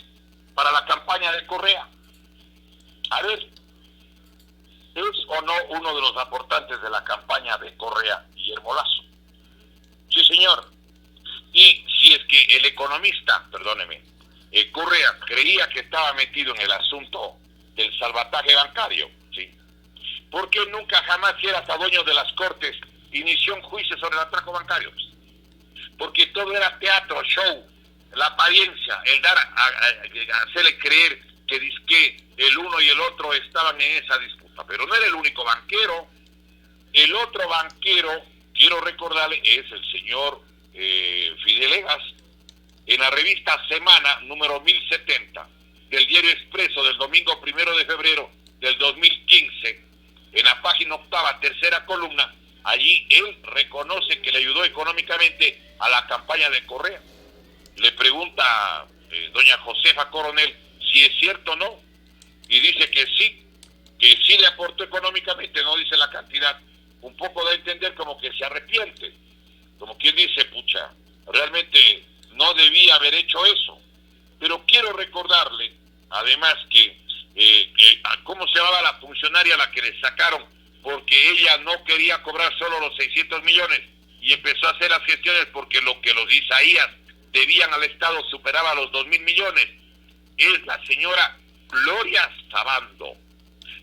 para la campaña de Correa. A ver, ¿es o no uno de los aportantes de la campaña de Correa, Guillermo Lasso? Sí, señor. Y si es que el economista, perdóneme, Correa creía que estaba metido en el asunto del salvataje bancario, ¿sí? ¿Por qué nunca jamás, si era hasta dueño de las Cortes, inició un juicio sobre el atraco bancario? Porque todo era teatro, show, la apariencia, el dar a hacerle creer que dizque el uno y el otro estaban en esa disputa. Pero no era el único banquero. El otro banquero, quiero recordarle, es el señor Fidelegas. En la revista Semana, número 1070, del diario Expreso, del domingo 1 de febrero del 2015, en la página 8ª, tercera columna, allí él reconoce que le ayudó económicamente a la campaña de Correa. Le pregunta doña Josefa Coronel si es cierto o no, y dice que sí le aportó económicamente, no dice la cantidad. Un poco da a entender como que se arrepiente, como quien dice, pucha, realmente no debía haber hecho eso. Pero quiero recordarle, además, que ¿cómo se llamaba la funcionaria a la que le sacaron? Porque ella no quería cobrar solo los 600 millones y empezó a hacer las gestiones porque lo que los Isaías debían al Estado superaba los 2,000 millones. Es la señora Gloria Sabando.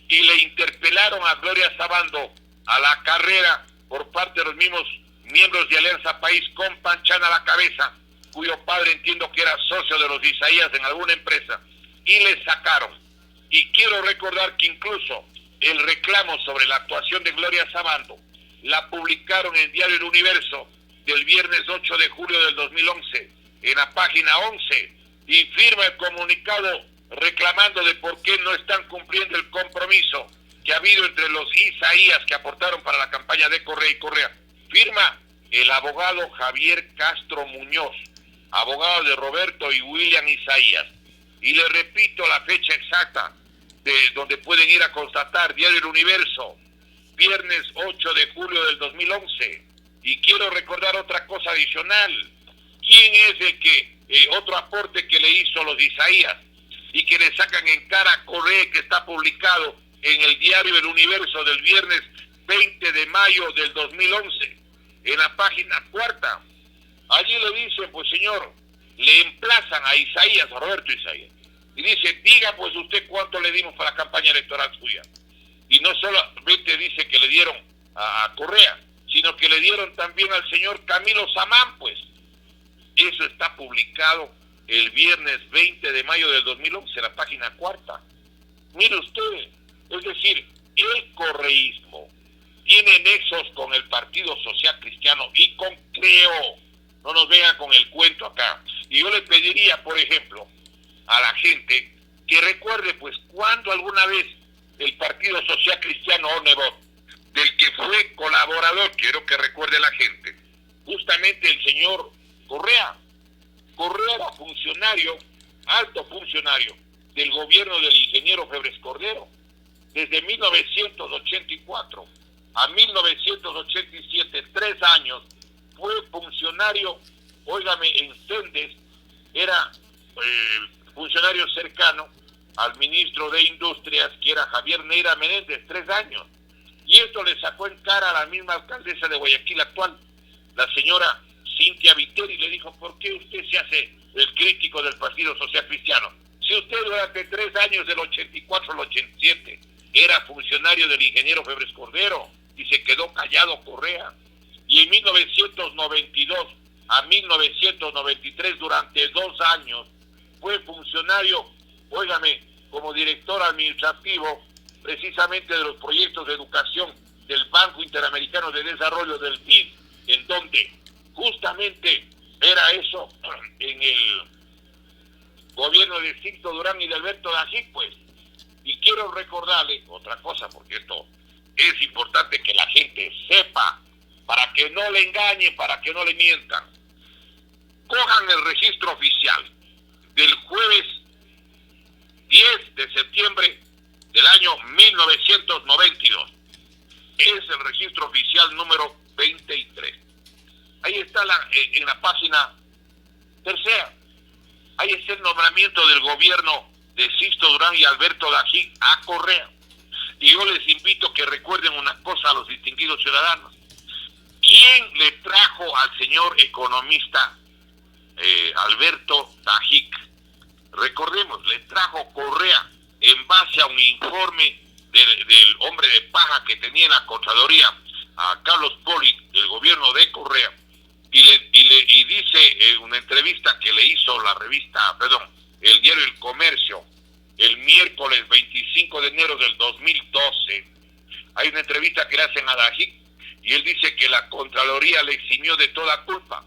Y le interpelaron a Gloria Sabando a la carrera por parte de los mismos miembros de Alianza País con Panchán a la cabeza, cuyo padre entiendo que era socio de los Isaías en alguna empresa, y le sacaron. Y quiero recordar que incluso el reclamo sobre la actuación de Gloria Sabando la publicaron en Diario El Universo del viernes 8 de julio del 2011, en la página 11, y firma el comunicado reclamando de por qué no están cumpliendo el compromiso que ha habido entre los Isaías que aportaron para la campaña de Correa y Correa. Firma el abogado Javier Castro Muñoz, abogado de Roberto y William Isaías. Y le repito la fecha exacta de donde pueden ir a constatar, Diario El Universo, viernes 8 de julio del 2011. Y quiero recordar otra cosa adicional. ¿Quién es el que, otro aporte que le hizo los Isaías y que le sacan en cara a Correa, que está publicado en el Diario El Universo del viernes 20 de mayo del 2011, en la página 4? Allí le dicen, pues señor, le emplazan a Isaías, a Roberto Isaías, y dice, diga pues usted cuánto le dimos para la campaña electoral suya. Y no solamente dice que le dieron a Correa, sino que le dieron también al señor Camilo Samán, pues. Eso está publicado el viernes 20 de mayo del 2011, en la página 4. Mire usted, es decir, el correísmo tiene nexos con el Partido Social Cristiano y con Creo. No nos vengan con el cuento acá. Y yo le pediría, por ejemplo, a la gente que recuerde, pues, cuando alguna vez el Partido Social Cristiano Onevot, del que fue colaborador, quiero que recuerde la gente, justamente el señor Correa. Correa era funcionario, alto funcionario, del gobierno del ingeniero Febres Cordero, desde 1984 a 1987, 3 años, fue funcionario, óigame, en Sendes, era funcionario cercano al ministro de Industrias, que era Javier Neira Menéndez, 3 años. Y esto le sacó en cara a la misma alcaldesa de Guayaquil actual, la señora Cintia Viteri, le dijo, ¿por qué usted se hace el crítico del Partido Social Cristiano? Si usted durante 3 años, del 84 al 87, era funcionario del ingeniero Febres Cordero y se quedó callado Correa. Y en 1992 a 1993, durante 2 años, fue funcionario, óigame, como director administrativo, precisamente de los proyectos de educación del Banco Interamericano de Desarrollo, del BID, en donde justamente era eso en el gobierno de Sixto Durán y de Alberto Dají, pues. Y quiero recordarle otra cosa, porque esto es importante que la gente sepa, para que no le engañen, para que no le mientan. Cojan el registro oficial del jueves 10 de septiembre del año 1992. Es el registro oficial número 23. Ahí está en la página tercera. Ahí está el nombramiento del gobierno de Sixto Durán y Alberto Dajic a Correa. Y yo les invito a que recuerden una cosa a los distinguidos ciudadanos. ¿Quién le trajo al señor economista Alberto Dajic? Recordemos, le trajo Correa en base a un informe del hombre de paja que tenía en la Contraloría, a Carlos Poli, del gobierno de Correa, y dice en una entrevista que le hizo el diario El Comercio, el miércoles 25 de enero del 2012, hay una entrevista que le hacen a Dajic, y él dice que la Contraloría le eximió de toda culpa,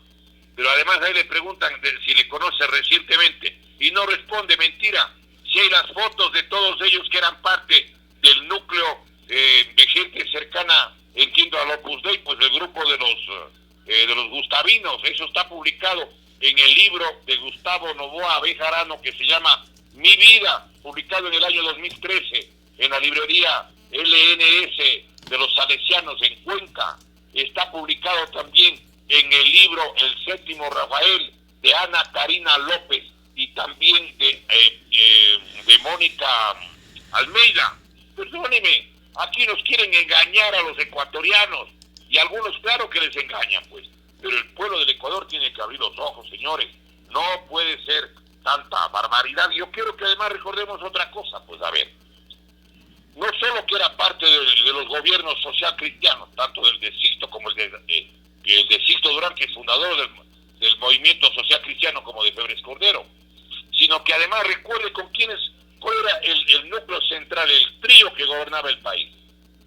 pero además ahí le preguntan si le conoce recientemente, y no responde. Mentira, si hay las fotos de todos ellos que eran parte del núcleo de gente cercana, entiendo, al Opus Dei, pues del grupo de los gustavinos. Eso está publicado en el libro de Gustavo Novoa Bejarano que se llama Mi Vida, publicado en el año 2013 en la librería LNS de los Salesianos en Cuenca. Está publicado también en el libro El Séptimo Rafael de Ana Karina López y también de Mónica Almeida. Perdóneme, aquí nos quieren engañar a los ecuatorianos, y algunos claro que les engañan, pues, pero el pueblo del Ecuador tiene que abrir los ojos, señores. No puede ser tanta barbaridad. Y yo quiero que además recordemos otra cosa, pues, a ver, no solo que era parte de los gobiernos social cristianos, tanto del de Sixto como el de Sixto Durán, que es fundador del movimiento social cristiano, como de Febres Cordero, sino que además recuerde cuál era el núcleo central, el trío que gobernaba el país.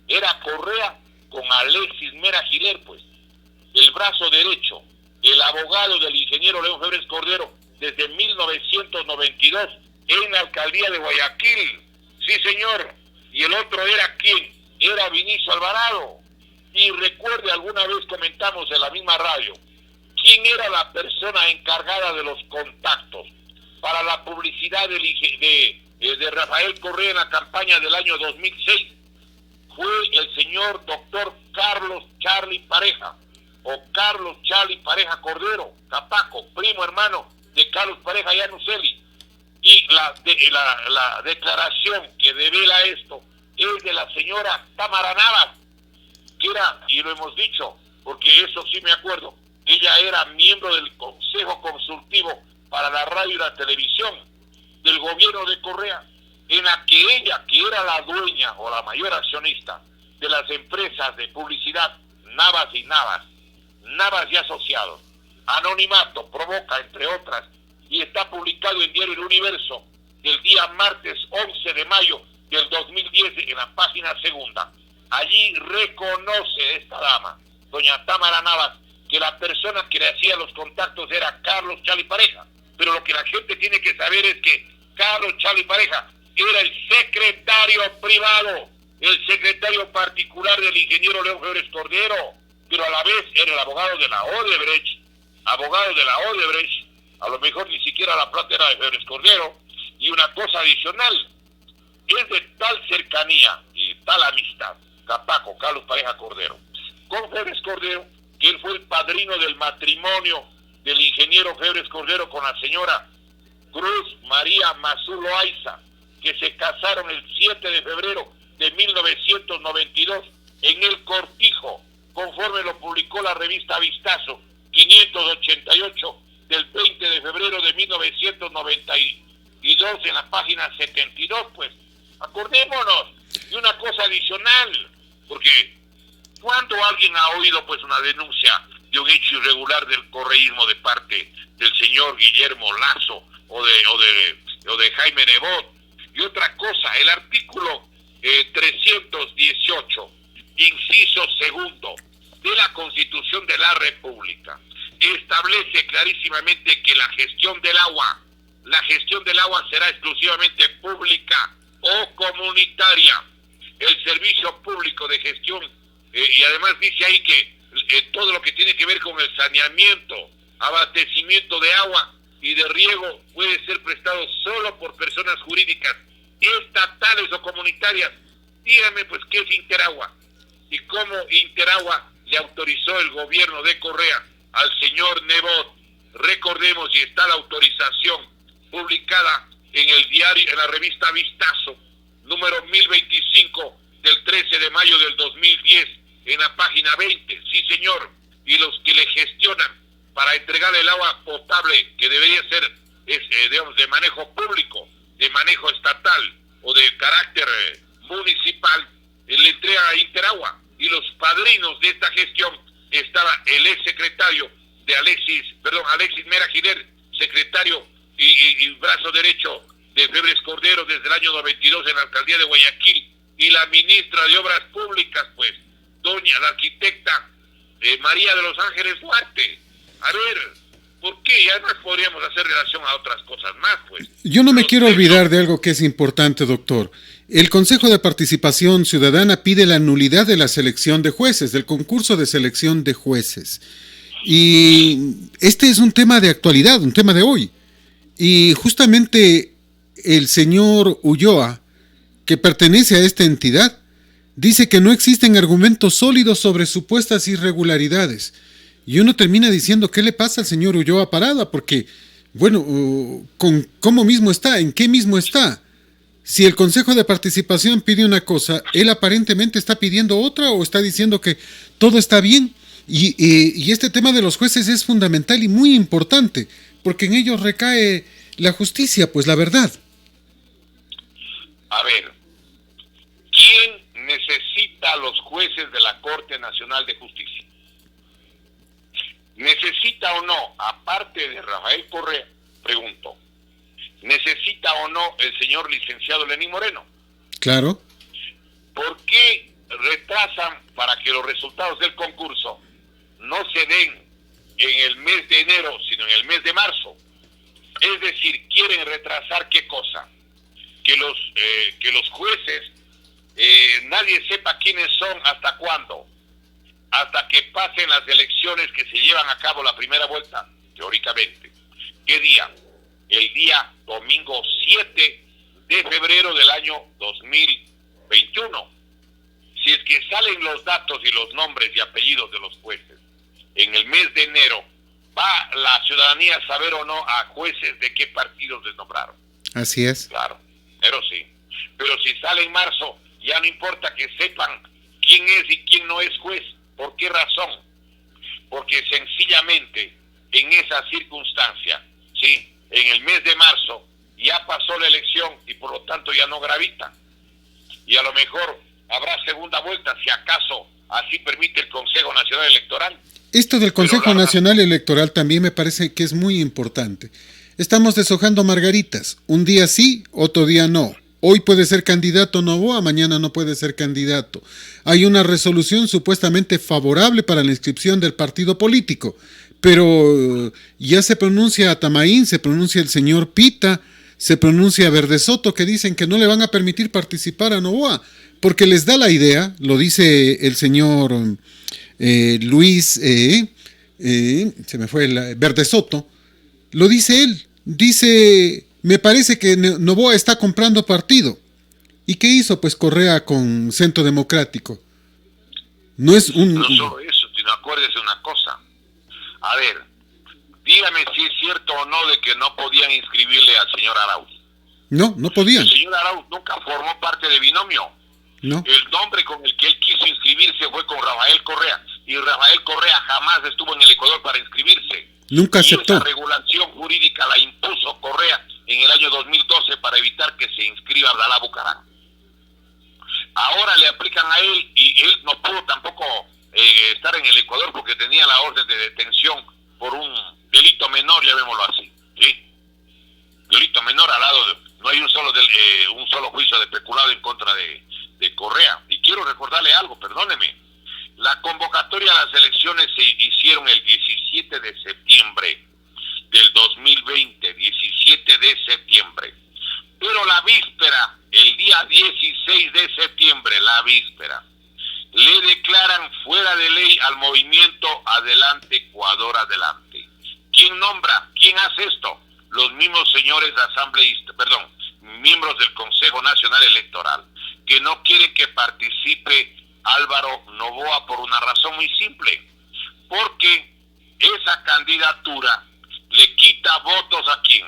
Era Correa con Alexis Mera Giler, pues, el brazo derecho, el abogado del ingeniero León Febres Cordero desde 1992 en la alcaldía de Guayaquil. Sí, señor. Y el otro era ¿quién? Era Vinicio Alvarado. Y recuerde, alguna vez comentamos en la misma radio, ¿quién era la persona encargada de los contactos para la publicidad de Rafael Correa en la campaña del año 2006? Fue el señor doctor Carlos Charlie Pareja, o Carlos Charlie Pareja Cordero, Capaco, primo hermano de Carlos Pareja Yanuseli. Y la declaración que devela esto es de la señora Tamara Navas, que era, y lo hemos dicho, porque eso sí me acuerdo, ella era miembro del Consejo Consultivo para la Radio y la Televisión del gobierno de Correa, en la que ella, que era la dueña o la mayor accionista de las empresas de publicidad Navas y Navas, Navas y Asociados, Anonimato, Provoca, entre otras, y está publicado en Diario El Universo del día martes 11 de mayo del 2010 en la página segunda. Allí reconoce esta dama, doña Tamara Navas, que la persona que le hacía los contactos era Carlos Charlie Pareja. Pero lo que la gente tiene que saber es que Carlos Charlie Pareja era el secretario privado, el secretario particular del ingeniero León Febres Cordero, pero a la vez era el abogado de la Odebrecht, a lo mejor ni siquiera la plata era de Febres Cordero. Y una cosa adicional, es de tal cercanía y tal amistad, Capaco, Carlos Pareja Cordero, con Febres Cordero, que él fue el padrino del matrimonio del ingeniero Febres Cordero con la señora Cruz María Mazú Loaiza, que se casaron el 7 de febrero de 1992 en el Cortijo, conforme lo publicó la revista Vistazo 588 del 20 de febrero de 1992 en la página 72, pues. Acordémonos. Y una cosa adicional, porque ¿cuándo alguien ha oído pues una denuncia de un hecho irregular del correísmo de parte del señor Guillermo Lazo o de Jaime Nebot? Y otra cosa, el artículo 318, inciso segundo de la Constitución de la República establece clarísimamente que la gestión del agua será exclusivamente pública o comunitaria. El servicio público de gestión, y además dice ahí que todo lo que tiene que ver con el saneamiento, abastecimiento de agua, y de riego puede ser prestado solo por personas jurídicas estatales o comunitarias. Dígame, pues, ¿qué es Interagua? Y cómo Interagua le autorizó el gobierno de Correa al señor Nebot. Recordemos, y está la autorización publicada en el diario, en la revista Vistazo, número 1025 del 13 de mayo del 2010, en la página 20, sí señor, y los que le gestionan para entregar el agua potable, que debería ser, digamos, de manejo público, de manejo estatal o de carácter municipal, le entrega a Interagua. Y los padrinos de esta gestión estaba el ex secretario de Alexis Mera Giler, secretario y brazo derecho de Febres Cordero desde el año 92 en la alcaldía de Guayaquil, y la ministra de Obras Públicas, pues, la arquitecta María de los Ángeles Duarte. A ver, ¿por qué? Y además podríamos hacer relación a otras cosas más, pues. Yo no me quiero olvidar de algo que es importante, doctor. El Consejo de Participación Ciudadana pide la nulidad de la selección de jueces, del concurso de selección de jueces. Y este es un tema de actualidad, un tema de hoy. Y justamente el señor Ulloa, que pertenece a esta entidad, dice que no existen argumentos sólidos sobre supuestas irregularidades. Y uno termina diciendo, ¿qué le pasa al señor Ulloa Parada? Porque, bueno, ¿cómo mismo está? ¿En qué mismo está? Si el Consejo de Participación pide una cosa, él aparentemente está pidiendo otra, o está diciendo que todo está bien. Y este tema de los jueces es fundamental y muy importante, porque en ellos recae la justicia, pues la verdad. A ver, ¿quién necesita a los jueces de la Corte Nacional de Justicia? ¿Necesita o no, aparte de Rafael Correa, pregunto, necesita o no el señor licenciado Lenín Moreno? Claro. ¿Por qué retrasan para que los resultados del concurso no se den en el mes de enero, sino en el mes de marzo? Es decir, quieren retrasar ¿qué cosa? Que los jueces, nadie sepa quiénes son hasta cuándo, hasta que pasen las elecciones que se llevan a cabo la primera vuelta, teóricamente. ¿Qué día? El día domingo 7 de febrero del año 2021. Si es que salen los datos y los nombres y apellidos de los jueces en el mes de enero, ¿va la ciudadanía a saber o no a jueces de qué partidos les nombraron? Así es. Claro, pero sí. Pero si sale en marzo, ya no importa que sepan quién es y quién no es juez. ¿Por qué razón? Porque sencillamente en esa circunstancia, sí, en el mes de marzo ya pasó la elección y por lo tanto ya no gravita. Y a lo mejor habrá segunda vuelta, si acaso así permite el Consejo Nacional Electoral. Esto del Consejo Nacional Electoral también me parece que es muy importante. Estamos deshojando margaritas. Un día sí, otro día no. Hoy puede ser candidato Novoa, mañana no puede ser candidato. Hay una resolución supuestamente favorable para la inscripción del partido político, pero ya se pronuncia Atamaín, se pronuncia el señor Pita, se pronuncia Verde Soto, que dicen que no le van a permitir participar a Novoa, porque les da la idea, lo dice el señor Luis, se me fue el Verde Soto, lo dice él, dice, me parece que Novoa está comprando partido. ¿Y qué hizo? Pues Correa con Centro Democrático. No es un... No solo eso, sino acuérdese una cosa. A ver, dígame si es cierto o no de que no podían inscribirle al señor Arauz. No, no podían. El señor Arauz nunca formó parte de Binomio. No. El nombre con el que él quiso inscribirse fue con Rafael Correa. Y Rafael Correa jamás estuvo en el Ecuador para inscribirse. Nunca aceptó. Y esa regulación jurídica la impuso Correa en el año 2012 para evitar que se inscriba Abdalá Bucaram. Ahora le aplican a él y él no pudo tampoco estar en el Ecuador porque tenía la orden de detención por un delito menor, llamémoslo así, ¿sí? Delito menor al lado de... No hay un solo juicio de peculado en contra de Correa. Y quiero recordarle algo, perdóneme. La convocatoria a las elecciones se hicieron el 17 de septiembre del 2020, 17 de septiembre. Pero la víspera, el día 16 de septiembre, la víspera, le declaran fuera de ley al movimiento Adelante Ecuador Adelante. ¿Quién nombra? ¿Quién hace esto? los mismos señores asambleístas, miembros del Consejo Nacional Electoral, que no quieren que participe Álvaro Noboa por una razón muy simple, porque esa candidatura le quita votos ¿a quién?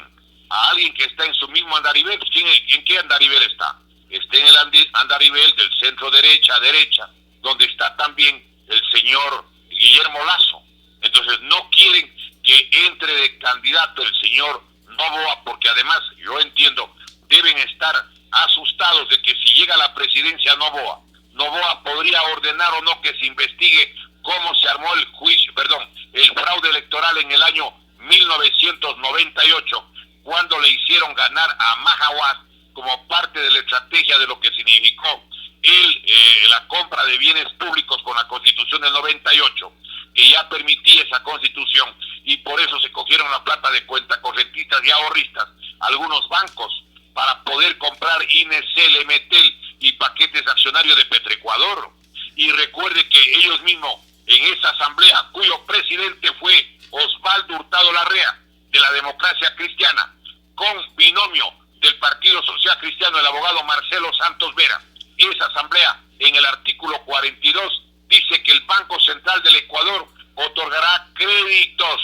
A alguien que está en su mismo andarivel. ¿En qué andarivel está? Está en el andarivel del centro derecha, donde está también el señor Guillermo Lasso. Entonces no quieren que entre de candidato el señor Noboa, porque además, yo entiendo, deben estar asustados de que si llega a la presidencia Noboa podría ordenar o no que se investigue cómo se armó el fraude electoral en el año 1998, cuando le hicieron ganar a Mahahuat como parte de la estrategia de lo que significó la compra de bienes públicos con la Constitución del 98, que ya permitía esa Constitución, y por eso se cogieron la plata de cuentacorrentistas y ahorristas, algunos bancos, para poder comprar INECEL, Emetel y paquetes accionarios de Petroecuador. Y recuerde que ellos mismos, en esa asamblea, cuyo presidente fue Osvaldo Hurtado Larrea, de la Democracia Cristiana, con binomio del Partido Social Cristiano, el abogado Marcelo Santos Vera, esa asamblea, en el artículo 42, dice que el Banco Central del Ecuador otorgará créditos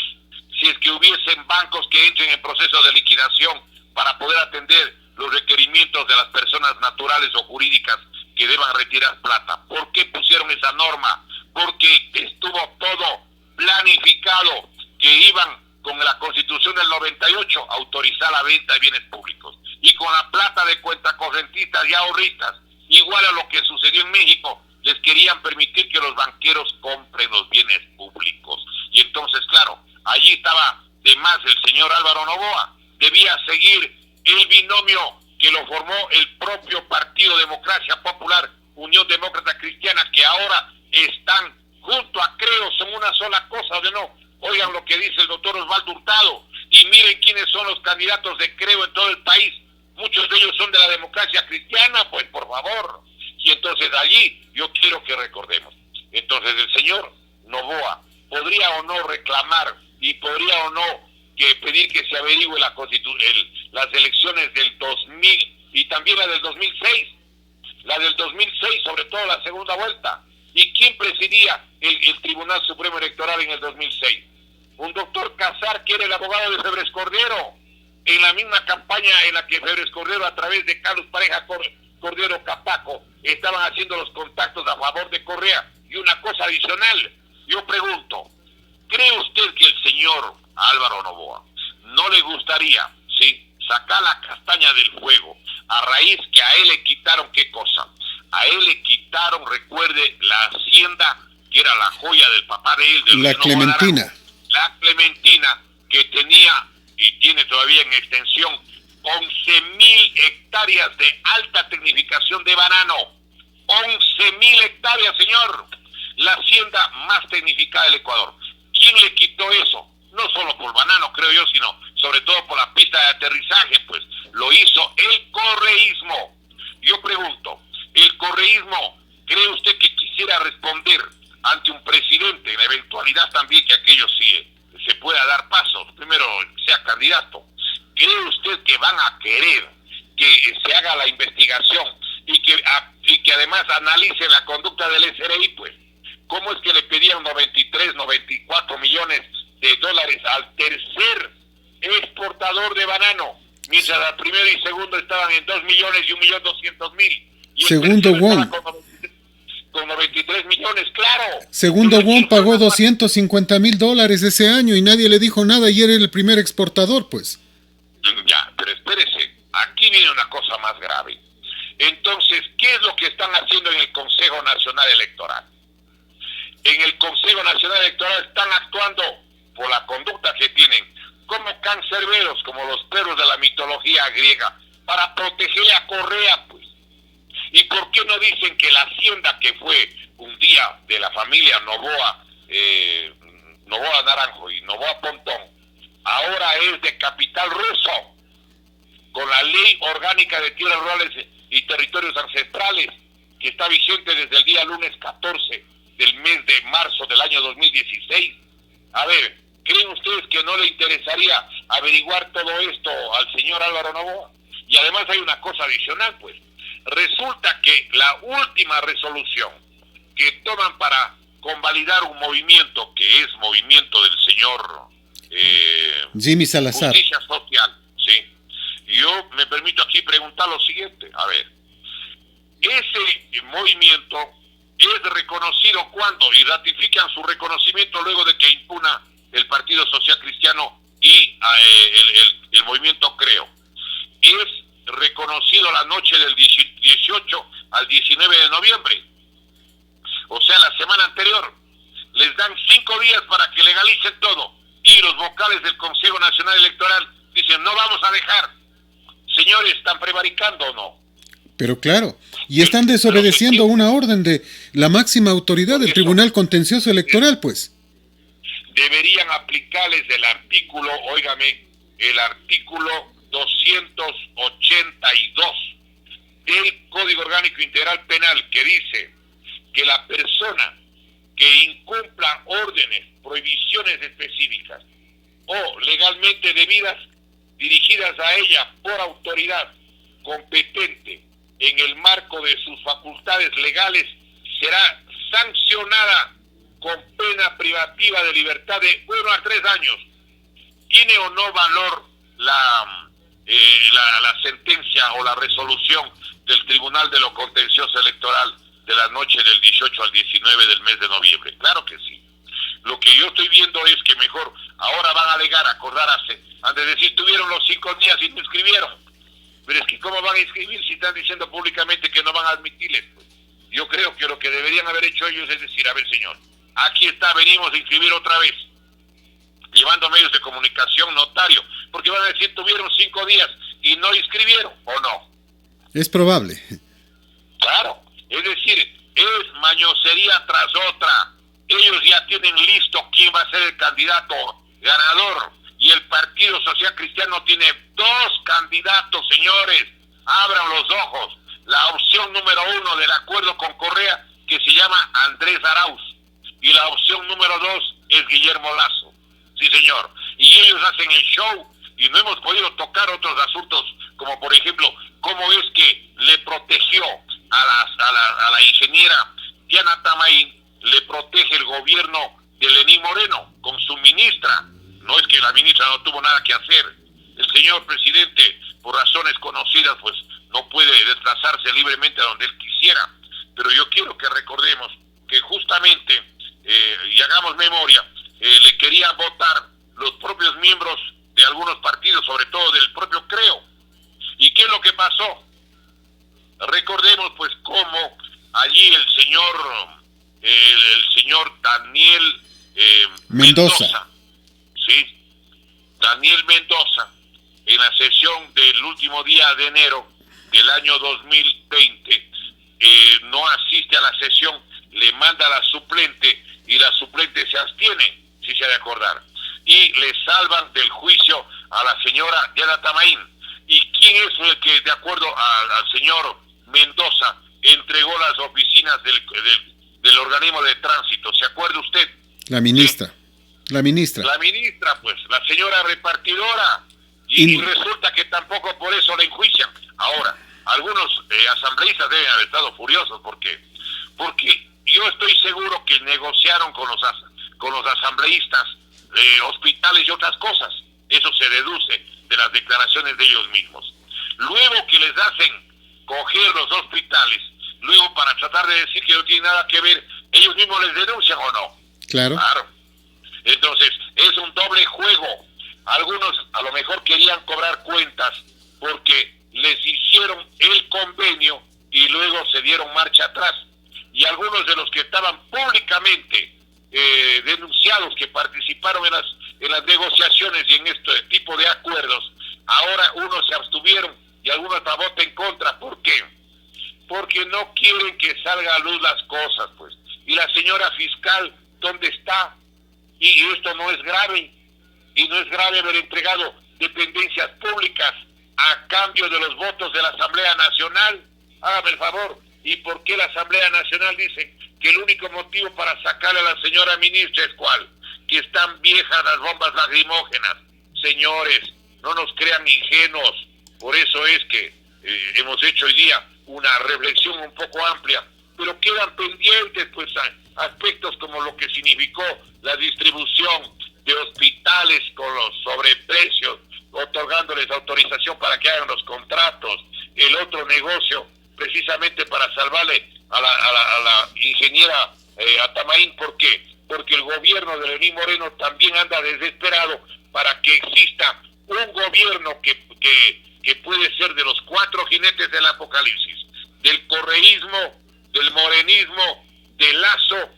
si es que hubiesen bancos que entren en proceso de liquidación para poder atender los requerimientos de las personas naturales o jurídicas que deban retirar plata. ¿Por qué pusieron esa norma? Porque estuvo todo planificado, que iban con la Constitución del 98 a autorizar la venta de bienes públicos, y con la plata de cuentacorrentistas y ahorristas, igual a lo que sucedió en México, les querían permitir que los banqueros compren los bienes públicos. Y entonces, claro, allí estaba de más el señor Álvaro Noboa. Debía seguir el binomio que lo formó el propio Partido Democracia Popular, Unión Demócrata Cristiana, que ahora están junto a Creo, son una sola cosa, ¿de no? Oigan lo que dice el doctor Osvaldo Hurtado, y miren quiénes son los candidatos de Creo en todo el país. Muchos de ellos son de la Democracia Cristiana, pues por favor. Y entonces allí yo quiero que recordemos. Entonces el señor Noboa podría o no reclamar, y podría o no que pedir que se averigüe las elecciones del 2000 y también la del 2006. La del 2006, sobre todo la segunda vuelta. ¿Y quién presidía el Tribunal Supremo Electoral en el 2006? Un doctor Casar, que era el abogado de Febres Cordero, en la misma campaña en la que Febres Cordero, a través de Carlos Pareja Cordero Capaco, estaban haciendo los contactos a favor de Correa. Y una cosa adicional, yo pregunto, ¿cree usted que el señor Álvaro Noboa no le gustaría, sí, sacar la castaña del fuego, a raíz que a él le quitaron qué cosa? A él le quitaron, recuerde, la hacienda que era la joya del papá de él, la Clementina. La Clementina, que tenía y tiene todavía en extensión 11.000 hectáreas de alta tecnificación de banano. 11.000 hectáreas, señor. La hacienda más tecnificada del Ecuador. ¿Quién le quitó eso? No solo por banano, creo yo, sino sobre todo por la pista de aterrizaje, pues lo hizo el correísmo. Yo pregunto, ¿el correísmo cree usted que quisiera responder ante un presidente, en la eventualidad también que aquello sí se pueda dar paso, primero sea candidato? ¿Cree usted que van a querer que se haga la investigación y que además analice la conducta del SRI? Pues, ¿cómo es que le pedían 93, 94 millones de dólares al tercer exportador de banano, mientras al primero y segundo estaban en 2 millones y 1.200.000? Segundo Wong. Con 93 millones, claro. Segundo Wong pagó $250,000 ese año y nadie le dijo nada, y era el primer exportador, pues. Ya, pero espérese, aquí viene una cosa más grave. Entonces, ¿qué es lo que están haciendo en el Consejo Nacional Electoral? En el Consejo Nacional Electoral están actuando por la conducta que tienen como cancerberos, como los perros de la mitología griega, para proteger a Correa, pues. ¿Y por qué no dicen que la hacienda que fue un día de la familia Noboa, Noboa Naranjo y Noboa Pontón, ahora es de capital ruso, con la Ley Orgánica de Tierras Rurales y Territorios Ancestrales, que está vigente desde el día lunes 14 del mes de marzo del año 2016? A ver, ¿creen ustedes que no le interesaría averiguar todo esto al señor Álvaro Noboa. Y además hay una cosa adicional, pues. Resulta que la última resolución que toman para convalidar un movimiento que es movimiento del señor Jimmy Salazar. Justicia Social, sí. Yo me permito aquí preguntar lo siguiente, a ver, ese movimiento es reconocido cuando y ratifican su reconocimiento luego de que impugna el Partido Social Cristiano y el movimiento Creo. Es reconocido la noche del 18 al 19 de noviembre. O sea, la semana anterior. Les dan 5 días para que legalicen todo. Y los vocales del Consejo Nacional Electoral dicen, no vamos a dejar. Señores, ¿están prevaricando o no? Pero claro, y están desobedeciendo una orden de la máxima autoridad del Tribunal Contencioso Electoral, pues. Deberían aplicarles el artículo, óigame, el artículo 282 del Código Orgánico Integral Penal, que dice que la persona que incumpla órdenes, prohibiciones específicas o legalmente debidas dirigidas a ella por autoridad competente en el marco de sus facultades legales, será sancionada con pena privativa de libertad de 1 a 3 años. ¿Tiene o no valor la sentencia o la resolución del Tribunal de lo Contencioso Electoral de la noche del 18 al 19 del mes de noviembre? Claro que sí. Lo que yo estoy viendo es que mejor ahora van a alegar, acordarse, han de decir, tuvieron los 5 días y no inscribieron. Pero es que ¿cómo van a inscribir si están diciendo públicamente que no van a admitirles? Yo creo que lo que deberían haber hecho ellos es decir, a ver señor, aquí está, venimos a inscribir otra vez, llevando medios de comunicación, notario, porque van a decir, tuvieron 5 días y no inscribieron, ¿o no? Es probable. Claro, es decir, es mañosería tras otra. Ellos ya tienen listo quién va a ser el candidato ganador. Y el Partido Social Cristiano tiene 2 candidatos, señores. Abran los ojos. La opción número 1 del acuerdo con Correa, que se llama Andrés Arauz. Y la opción número 2 es Guillermo Lazo. Sí, señor. Y ellos hacen el show y no hemos podido tocar otros asuntos, como por ejemplo, cómo es que le protegió a la ingeniera Diana Tamaín, le protege el gobierno de Lenín Moreno con su ministra. No es que la ministra no tuvo nada que hacer. El señor presidente, por razones conocidas, pues no puede desplazarse libremente a donde él quisiera. Pero yo quiero que recordemos que justamente, y hagamos memoria, le querían votar los propios miembros de algunos partidos, sobre todo del propio Creo. ¿Y qué es lo que pasó? Recordemos pues cómo allí el señor Daniel Mendoza. Sí, Daniel Mendoza, en la sesión del último día de enero del año 2020, no asiste a la sesión, le manda a la suplente y la suplente se abstiene, si se ha de acordar, y le salvan del juicio a la señora Diana Tamaín. ¿Y quién es el que, de acuerdo al señor Mendoza, entregó las oficinas del organismo de tránsito? ¿Se acuerda usted? La ministra. ¿Sí? La ministra, pues, la señora repartidora. Y resulta que tampoco por eso la enjuician. Ahora, algunos asambleístas deben haber estado furiosos. ¿Por qué? Porque yo estoy seguro que negociaron con los asambleístas hospitales y otras cosas. Eso se deduce de las declaraciones de ellos mismos. Luego que les hacen coger los hospitales, luego para tratar de decir que no tiene nada que ver, ellos mismos les denuncian, ¿o no? Claro. Entonces, es un doble juego. Algunos a lo mejor querían cobrar cuentas porque les hicieron el convenio y luego se dieron marcha atrás. Y algunos de los que estaban públicamente denunciados, que participaron en las negociaciones y en este tipo de acuerdos, ahora unos se abstuvieron y algunos votan en contra. ¿Por qué? Porque no quieren que salga a luz las cosas, pues. Y la señora fiscal, ¿dónde está? Y esto no es grave, y no es grave haber entregado dependencias públicas a cambio de los votos de la Asamblea Nacional. Hágame el favor. ¿Y por qué la Asamblea Nacional dice que el único motivo para sacarle a la señora ministra es cuál? Que están viejas las bombas lacrimógenas. Señores, no nos crean ingenuos. Por eso es que hemos hecho hoy día una reflexión un poco amplia, pero quedan pendientes pues aspectos como lo que significó la distribución de hospitales con los sobreprecios, otorgándoles autorización para que hagan los contratos, el otro negocio precisamente para salvarle a la ingeniera Atamaín. ¿Por qué? Porque el gobierno de Lenín Moreno también anda desesperado para que exista un gobierno que puede ser de los 4 jinetes del apocalipsis, del correísmo, del morenismo, de Lazo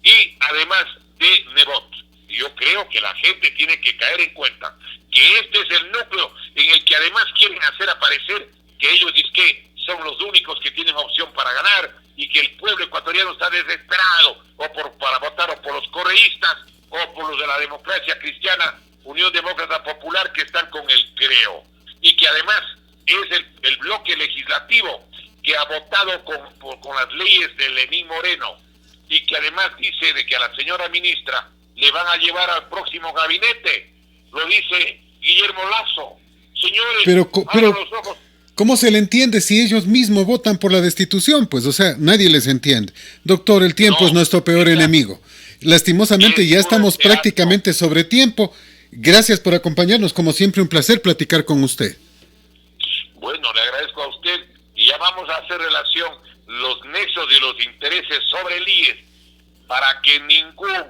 y además de Nebot. Y yo creo que la gente tiene que caer en cuenta que este es el núcleo en el que además quieren hacer aparecer que ellos dizque son los únicos que tienen opción para ganar y que el pueblo ecuatoriano está desesperado para votar o por los correístas o por los de la democracia cristiana, Unión Demócrata Popular, que están con el Creo. Y que además es el bloque legislativo que ha votado con las leyes de Lenín Moreno y que además dice de que a la señora ministra le van a llevar al próximo gabinete. Lo dice Guillermo Lazo. Señores, pero los ojos. ¿Cómo se le entiende si ellos mismos votan por la destitución? Pues, o sea, nadie les entiende. Doctor, el tiempo es nuestro peor enemigo. Lastimosamente ya estamos prácticamente sobre tiempo. Gracias por acompañarnos. Como siempre, un placer platicar con usted. Bueno, le agradezco a usted y ya vamos a hacer relación los nexos y los intereses sobre el IES para que ningún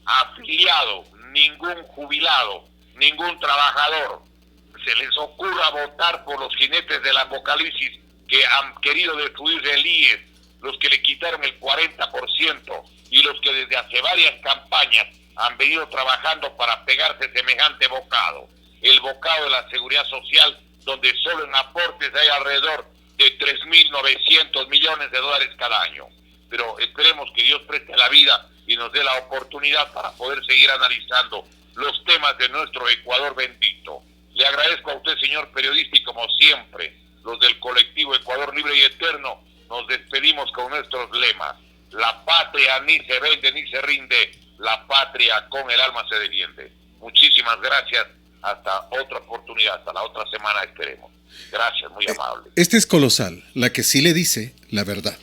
afiliado, ningún jubilado, ningún trabajador se les ocurra votar por los jinetes del apocalipsis que han querido destruir el IES, los que le quitaron el 40% y los que desde hace varias campañas han venido trabajando para pegarse semejante bocado, el bocado de la seguridad social, donde solo en aportes hay alrededor de 3.900 millones de dólares cada año. Pero esperemos que Dios preste la vida y nos dé la oportunidad para poder seguir analizando los temas de nuestro Ecuador bendito. Le agradezco a usted, señor periodista, y como siempre, los del colectivo Ecuador Libre y Eterno, nos despedimos con nuestros lemas. La patria ni se vende ni se rinde, la patria con el alma se defiende. Muchísimas gracias, hasta otra oportunidad, hasta la otra semana esperemos. Gracias, muy amable. Este es Colosal, la que sí le dice la verdad.